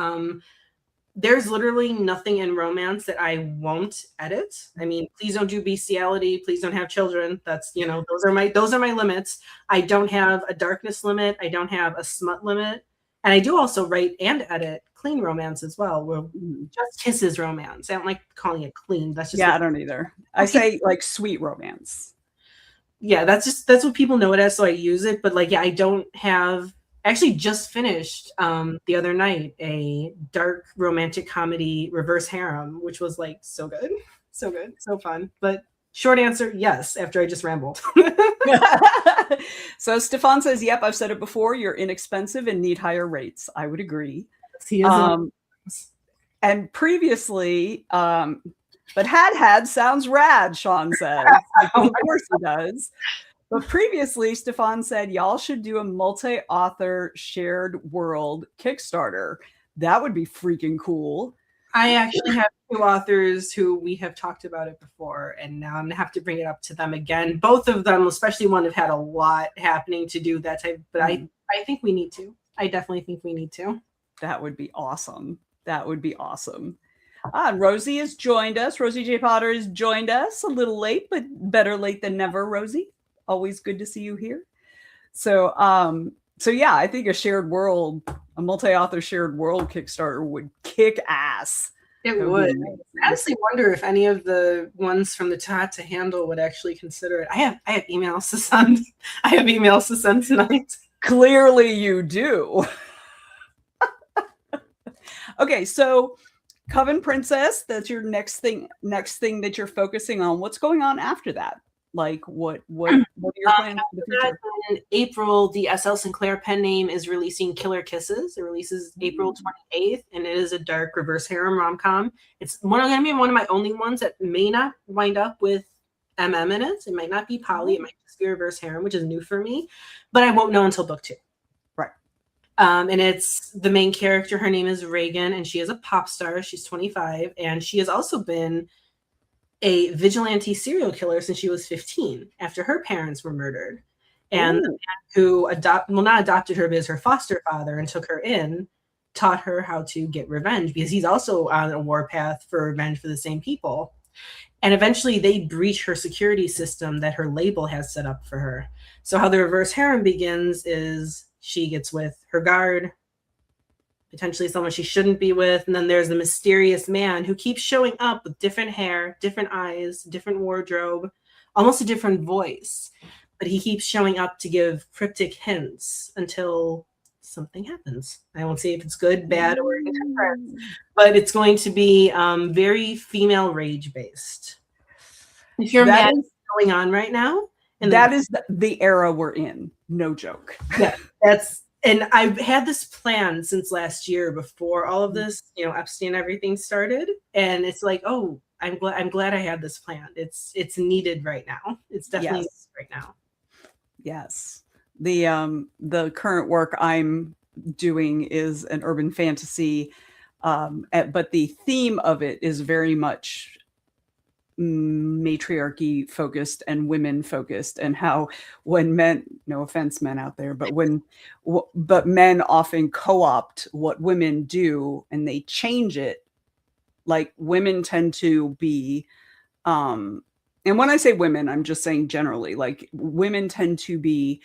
Speaker 2: There's literally nothing in romance that I won't edit. I mean, please don't do bestiality. Please don't have children. That's, those are my limits. I don't have a darkness limit. I don't have a smut limit. And I do also write and edit clean romance as well. Well, just kisses romance. I don't like calling it clean. That's just
Speaker 1: I don't either. I say like sweet romance.
Speaker 2: Yeah, that's what people know it as, so I use it. But like, yeah, I don't have. I actually just finished the other night a dark romantic comedy reverse harem, which was like so good, so fun. But short answer, yes. After I just rambled.
Speaker 1: So Stefan says, "Yep, I've said it before. You're inexpensive and need higher rates." I would agree.
Speaker 2: He is.
Speaker 1: And previously, but had sounds rad, Sean says. Like, of course he does. But previously, Stefan said, y'all should do a multi-author shared world Kickstarter. That would be freaking cool.
Speaker 2: I actually have 2 authors who we have talked about it before, and now I'm going to have to bring it up to them again. Both of them, especially one, have had a lot happening to do that type. But I think we need to. I definitely think we need to.
Speaker 1: That would be awesome. That would be awesome. Rosie has joined us. Rosie J. Potter has joined us a little late, but better late than never, Rosie. Always good to see you here. So yeah, I think a multi-author shared world Kickstarter would kick ass.
Speaker 2: It would. I honestly wonder if any of the ones from the top to handle would actually consider it. I have emails to send. I have emails to send tonight.
Speaker 1: Clearly you do. Okay, so Coven Princess, that's your next thing that you're focusing on. What's going on after that? Like, what are your plans for the future?
Speaker 2: In April, the S.L. Sinclair pen name is releasing Killer Kisses. It releases April 28th, and it is a dark reverse harem rom-com. It's going to be one of my only ones that may not wind up with MM in it. It might not be poly. It might just be reverse harem, which is new for me. But I won't know until book 2.
Speaker 1: Right.
Speaker 2: And it's the main character. Her name is Reagan, and she is a pop star. She's 25, and she has also been a vigilante serial killer since she was 15 after her parents were murdered. And the man who not adopted her, but is her foster father and took her in, taught her how to get revenge, because he's also on a warpath for revenge for the same people. And eventually they breach her security system that her label has set up for her. So how the reverse harem begins is she gets with her guard, potentially someone she shouldn't be with. And then there's the mysterious man who keeps showing up with different hair, different eyes, different wardrobe, almost a different voice. But he keeps showing up to give cryptic hints until something happens. I won't say if it's good, bad, or indifferent, but it's going to be very female rage based. If you're mad what's going on right now,
Speaker 1: and that is the era we're in. No joke.
Speaker 2: Yeah, and I've had this plan since last year before all of this, Epstein everything started, and it's like, oh, I'm glad I had this plan. It's needed right now. It's definitely needed right now.
Speaker 1: Yes. The current work I'm doing is an urban fantasy, but the theme of it is very much matriarchy focused and women focused, and how when men, no offense men out there, but men often co-opt what women do and they change it. Like, women tend to be and when I say women, I'm just saying generally, like, women tend to be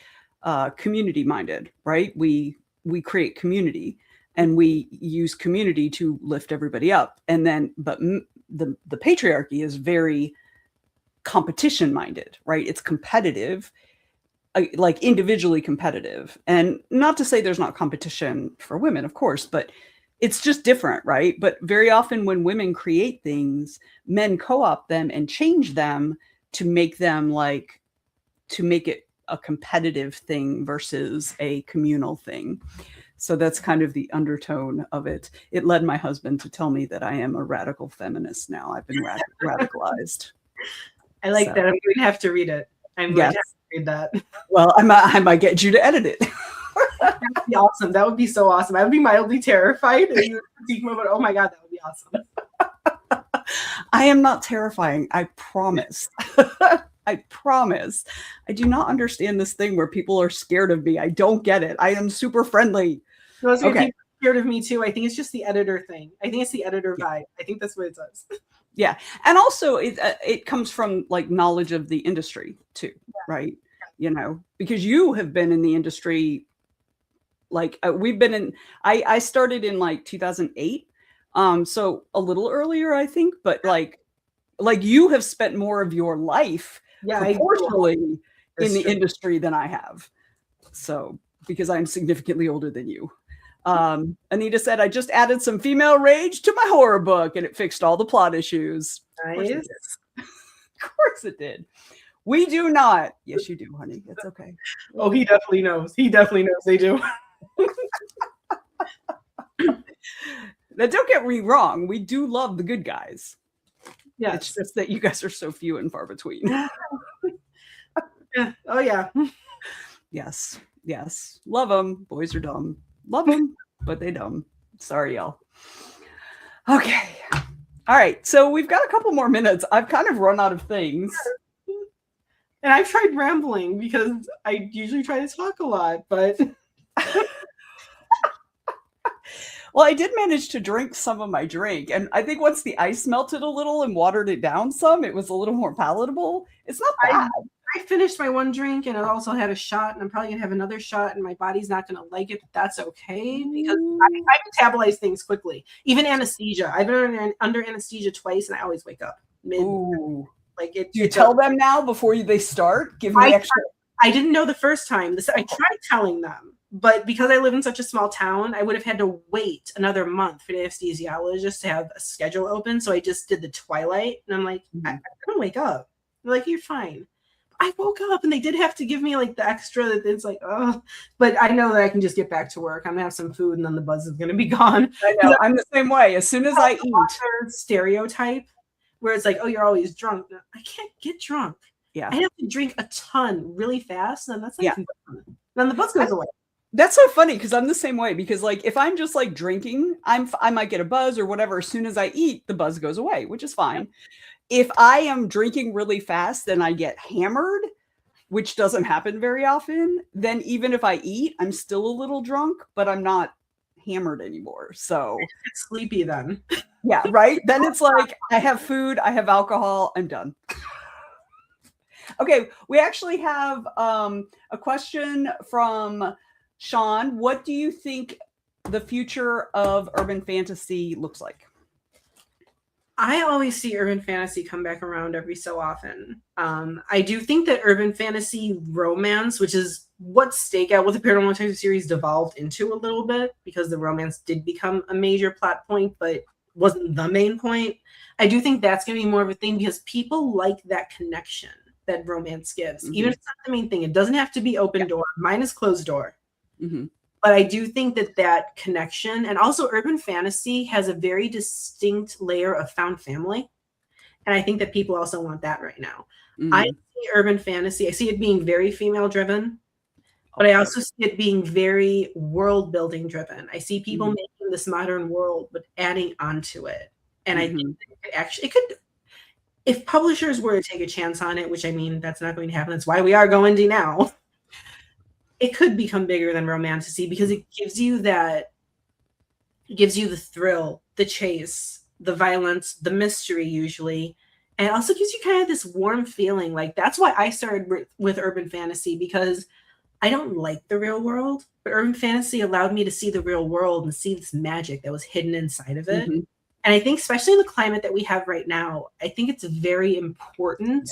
Speaker 1: community minded, right? We create community and we use community to lift everybody up. And then, but the patriarchy is very competition minded, right? It's competitive, like individually competitive. And not to say there's not competition for women, of course, but it's just different, right? But very often when women create things, men co-opt them and change them to make it a competitive thing versus a communal thing. So that's kind of the undertone of it. It led my husband to tell me that I am a radical feminist now. I've been radicalized.
Speaker 2: I like that. I'm going to have to read it. I'm going to have to read that.
Speaker 1: Well, I might get you to edit it.
Speaker 2: That would be awesome. That would be so awesome. I would be mildly terrified. And you would critique me, but oh my God, that would be awesome.
Speaker 1: I am not terrifying. I promise. I promise. I do not understand this thing where people are scared of me. I don't get it. I am super friendly.
Speaker 2: No, people are scared of me too. I think it's just the editor thing. I think it's the editor vibe. I think that's what it does.
Speaker 1: Yeah. And also it comes from like knowledge of the industry too, right? You know, because you have been in the industry, like we've been in, I started in like 2008. So a little earlier, I think, but like you have spent more of your life proportionally in the industry than I have. So, because I'm significantly older than you. Anita said, I just added some female rage to my horror book and it fixed all the plot issues.
Speaker 2: Nice.
Speaker 1: Of course it did. We do not. Yes, you do, honey. It's okay.
Speaker 2: Oh, he definitely knows. He definitely knows they do.
Speaker 1: Now, don't get me wrong. We do love the good guys.
Speaker 2: Yeah.
Speaker 1: It's just that you guys are so few and far between.
Speaker 2: Yeah. Oh, yeah.
Speaker 1: Yes. Yes. Love them. Boys are dumb. Love them, but they dumb. Sorry, y'all. Okay. All right. So we've got a couple more minutes. I've kind of run out of things.
Speaker 2: And I've tried rambling because I usually try to talk a lot, but...
Speaker 1: Well, I did manage to drink some of my drink. And I think once the ice melted a little and watered it down some, it was a little more palatable. It's not bad.
Speaker 2: I finished my one drink and I also had a shot, and I'm probably going to have another shot, and my body's not going to like it, but that's okay because I metabolize things quickly. Even anesthesia. I've been under anesthesia twice and I always wake up.
Speaker 1: Ooh.
Speaker 2: Like it,
Speaker 1: do you tell them now before they start? Give me extra.
Speaker 2: I didn't know the first time. I tried telling them. But because I live in such a small town, I would have had to wait another month for the anesthesiologist to have a schedule open. So I just did the twilight. And I'm like, I don't wake up. They're like, you're fine. I woke up and they did have to give me like the extra. It's like, oh. But I know that I can just get back to work. I'm going to have some food and then the buzz is going to be gone.
Speaker 1: I know. I'm the same way. As soon as I eat.
Speaker 2: Stereotype where it's like, oh, you're always drunk. No, I can't get drunk.
Speaker 1: Yeah.
Speaker 2: I have to drink a ton really fast. And that's like, then the buzz goes away.
Speaker 1: That's so funny because I'm the same way, because like if I'm just like drinking, I might get a buzz or whatever. As soon as I eat, the buzz goes away, which is fine. If I am drinking really fast and I get hammered, which doesn't happen very often, then even if I eat, I'm still a little drunk, but I'm not hammered anymore. So
Speaker 2: it's sleepy then.
Speaker 1: Yeah, right? Then it's like I have food, I have alcohol, I'm done. Okay, we actually have a question from Sean. What do you think the future of urban fantasy looks like?
Speaker 2: I always see urban fantasy come back around every so often. I do think that urban fantasy romance, which is what Stakeout with the Paranormal Detectives series devolved into a little bit, because the romance did become a major plot point, but wasn't the main point. I do think that's going to be more of a thing because people like that connection that romance gives. Even if it's not the main thing, it doesn't have to be open door. Mine is closed door. But I do think that that connection, and also urban fantasy has a very distinct layer of found family. And I think that people also want that right now. I see urban fantasy, I see it being very female driven, but I also see it being very world building driven. I see people making this modern world, but adding onto it. And I think that it could, if publishers were to take a chance on it, which I mean, that's not going to happen. That's why we are going indie now. It could become bigger than romantasy because it gives you that, it gives you the thrill, the chase, the violence, the mystery usually. And it also gives you kind of this warm feeling. Like that's why I started with urban fantasy, because I don't like the real world, but urban fantasy allowed me to see the real world and see this magic that was hidden inside of it. And I think especially in the climate that we have right now, I think it's very important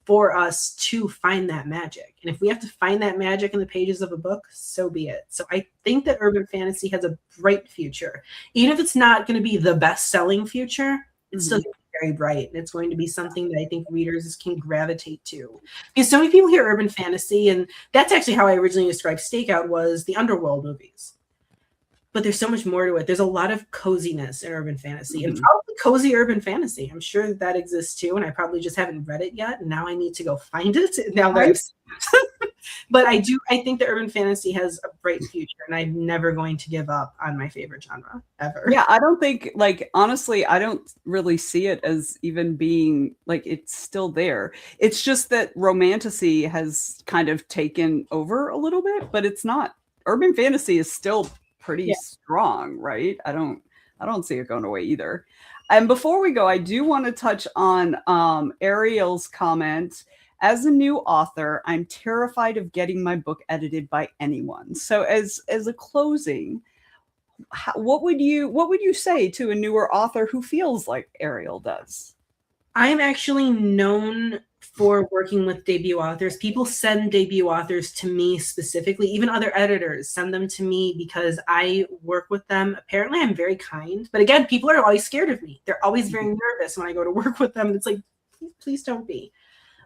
Speaker 2: for us to find that magic. And if we have to find that magic in the pages of a book, so be it. So I think that urban fantasy has a bright future. Even if it's not going to be the best-selling future, it's still going to be very bright. And it's going to be something that I think readers can gravitate to. Because so many people hear urban fantasy, and that's actually how I originally described Stakeout, was the underworld movies. but there's so much more to it. There's a lot of coziness in urban fantasy, and probably cozy urban fantasy. I'm sure that exists too, and I probably just haven't read it yet. And now I need to go find it. Now that but I think that urban fantasy has a bright future, and I'm never going to give up on my favorite genre ever.
Speaker 1: Yeah, I don't think, like, honestly, I don't really see it as even being like, it's still there. It's just that romantasy has kind of taken over a little bit, but it's not. Urban fantasy is still pretty strong, right? I don't see it going away either. And before we go, I do want to touch on Ariel's comment. As a new author, I'm terrified of getting my book edited by anyone. So as a closing, what would you say to a newer author who feels like Ariel does?
Speaker 2: I'm actually known for working with debut authors. People send debut authors to me specifically, even other editors send them to me because I work with them. Apparently I'm very kind, but again, people are always scared of me. They're always very nervous when I go to work with them. It's like, please don't be.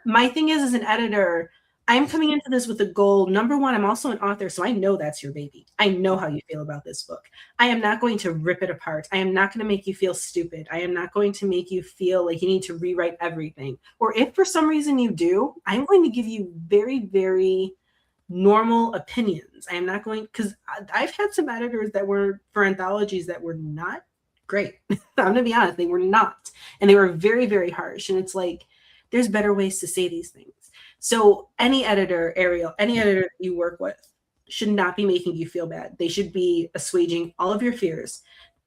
Speaker 2: My thing is, as an editor, I'm coming into this with a goal. Number one, I'm also an author, so I know that's your baby. I know how you feel about this book. I am not going to rip it apart. I am not going to make you feel stupid. I am not going to make you feel like you need to rewrite everything. Or if for some reason you do, I'm going to give you very, very normal opinions. I am not going, because I've had some editors that were for anthologies that were not great. I'm going to be honest, they were not. And they were very, very harsh. And it's like, there's better ways to say these things. So any editor, Ariel, any editor that you work with should not be making you feel bad. They should be assuaging all of your fears.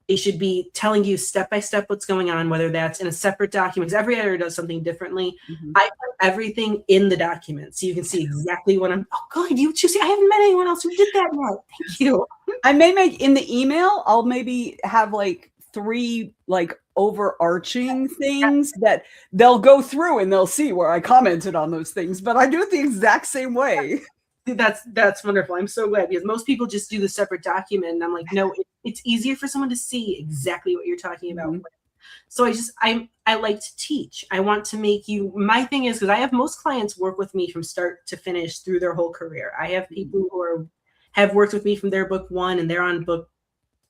Speaker 2: They should be telling you step by step what's going on, whether that's in a separate document. Every editor does something differently. I put everything in the document so you can see exactly what I'm. Oh, God, you see, I haven't met anyone else who did that yet. Thank you.
Speaker 1: I may make in the email, I'll maybe have like 3 like overarching things that they'll go through and they'll see where I commented on those things, but I do it the exact same way.
Speaker 2: That's wonderful. I'm so glad, because most people just do the separate document, and I'm like, no, it's easier for someone to see exactly what you're talking about. So I like to teach. I want to make you, my thing is, because I have most clients work with me from start to finish through their whole career. I have people who have worked with me from their book 1 and they're on book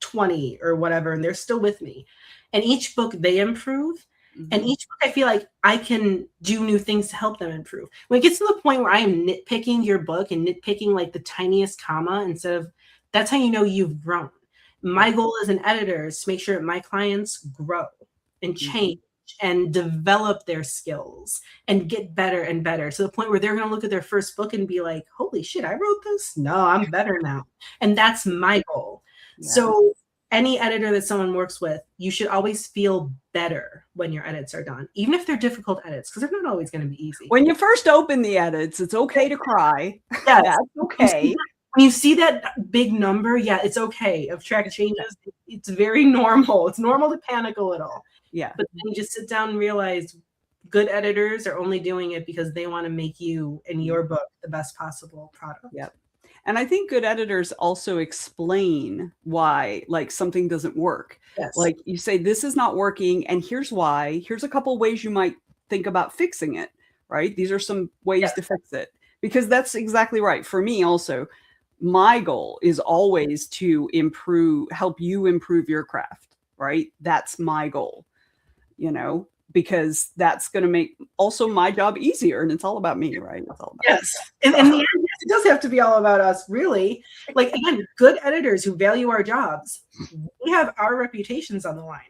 Speaker 2: 20 or whatever, and they're still with me. And each book they improve. And each book I feel like I can do new things to help them improve. When it gets to the point where I am nitpicking your book and nitpicking like the tiniest comma instead of, that's how you know you've grown. My goal as an editor is to make sure that my clients grow and change and develop their skills and get better and better, to the point where they're going to look at their first book and be like, holy shit, I wrote this? No, I'm better now. And that's my goal. Yes. So any editor that someone works with, you should always feel better when your edits are done, even if they're difficult edits, because they're not always going to be easy.
Speaker 1: When you first open the edits, it's okay to cry. Yeah, that's okay.
Speaker 2: When you see that big number, yeah, it's okay. Of track changes, it's very normal. It's normal to panic a little.
Speaker 1: Yeah.
Speaker 2: But then you just sit down and realize good editors are only doing it because they want to make you and your book the best possible product.
Speaker 1: Yep. And I think good editors also explain why, like, something doesn't work.
Speaker 2: Yes.
Speaker 1: Like you say, this is not working, and here's why. Here's a couple ways you might think about fixing it, right? These are some ways to fix it. Because that's exactly right. For me also, my goal is always to help you improve your craft, right? That's my goal, because that's going to make also my job easier, and it's all about me, right? It's all about
Speaker 2: in the end, it does have to be all about us, really. Like, again, good editors who value our jobs, we have our reputations on the line.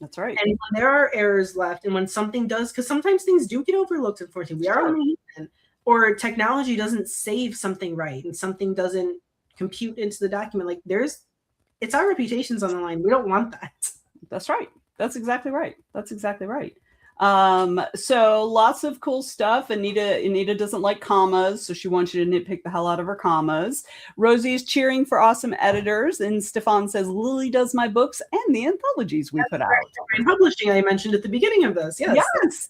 Speaker 1: That's right.
Speaker 2: And when there are errors left, and when something does, because sometimes things do get overlooked, unfortunately, we are only human, or technology doesn't save something right, and something doesn't compute into the document, like it's our reputations on the line. We don't want that.
Speaker 1: That's right. That's exactly right. That's exactly right. So lots of cool stuff. Anita doesn't like commas, so she wants you to nitpick the hell out of her commas. Rosie is cheering for awesome editors, and Stefan says Lily does my books and the anthologies we put out.
Speaker 2: And publishing, I mentioned at the beginning of this.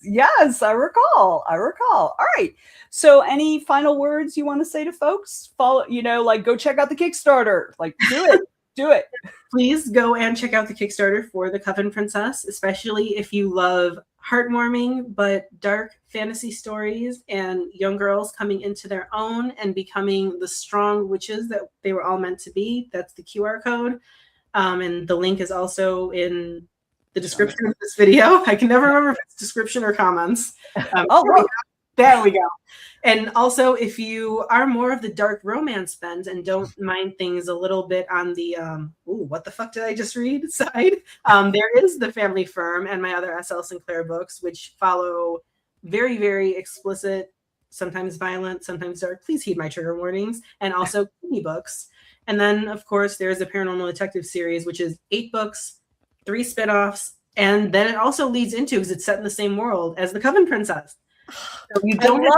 Speaker 1: Yes, I recall. All right. So any final words you want to say to folks? Follow, like, go check out the Kickstarter. Like, do it. Do it.
Speaker 2: Please go and check out the Kickstarter for the Coven Princess, especially if you love heartwarming but dark fantasy stories and young girls coming into their own and becoming the strong witches that they were all meant to be. That's the QR code. And the link is also in the description of this video. I can never remember if it's description or comments. There we go. And also, if you are more of the dark romance bent and don't mind things a little bit on the ooh, what the fuck did I just read side, there is The Family Firm and my other S.L. Sinclair books, which follow very, very explicit, sometimes violent, sometimes dark. Please heed my trigger warnings. And also creepy books. And then, of course, there's the Paranormal Detectives Series, which is 8 books, 3 spinoffs, and then it also leads into, because it's set in the same world as the Coven Princess. So you don't You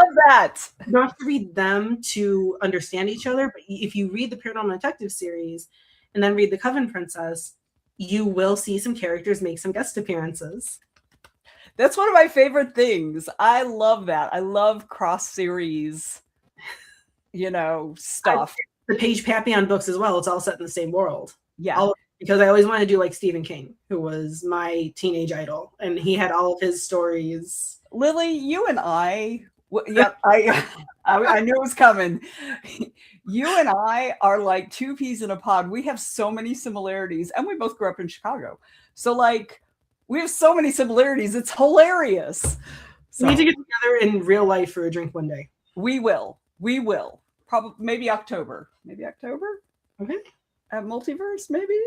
Speaker 2: don't have to read them to understand each other, but if you read the Paranormal Detectives series and then read the Coven Princess, you will see some characters make some guest appearances.
Speaker 1: That's one of my favorite things. I love that. I love cross series, stuff.
Speaker 2: The Paige Papillon books as well. It's all set in the same world.
Speaker 1: Yeah.
Speaker 2: Because I always wanted to do like Stephen King, who was my teenage idol, and he had all of his stories.
Speaker 1: Lily, you and I, I knew it was coming. You and I are like 2 peas in a pod. We have so many similarities, and we both grew up in Chicago. So we have so many similarities. It's hilarious.
Speaker 2: So, we need to get together in real life for a drink one day.
Speaker 1: We will. Probably maybe October.
Speaker 2: Okay.
Speaker 1: At Multiverse, maybe.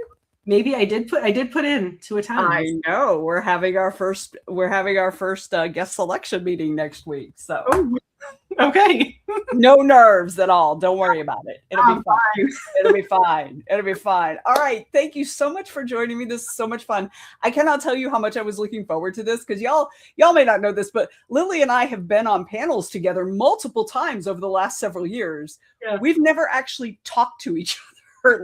Speaker 2: Maybe I did put in to attend.
Speaker 1: I know. We're having our first guest selection meeting next week. So
Speaker 2: okay.
Speaker 1: No nerves at all. Don't worry about it. It'll be fine. It'll be fine. All right. Thank you so much for joining me. This is so much fun. I cannot tell you how much I was looking forward to this, because y'all may not know this, but Lily and I have been on panels together multiple times over the last several years. Yeah. We've never actually talked to each other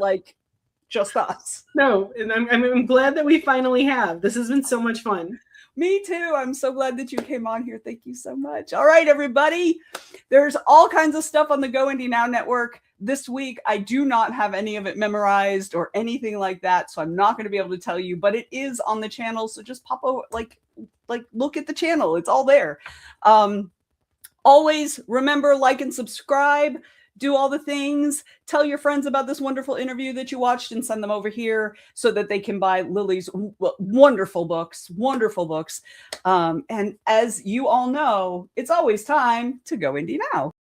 Speaker 1: just us.
Speaker 2: No, and I'm glad that we finally have. This has been so much fun.
Speaker 1: Me too. I'm so glad that you came on here. Thank you so much. All right, everybody. There's all kinds of stuff on the Go Indie Now network this week. I do not have any of it memorized or anything like that, so I'm not going to be able to tell you, but it is on the channel. So just pop over, look at the channel. It's all there. Always remember, like and subscribe. Do all the things. Tell your friends about this wonderful interview that you watched and send them over here so that they can buy Lily's wonderful books. And as you all know, it's always time to go indie now.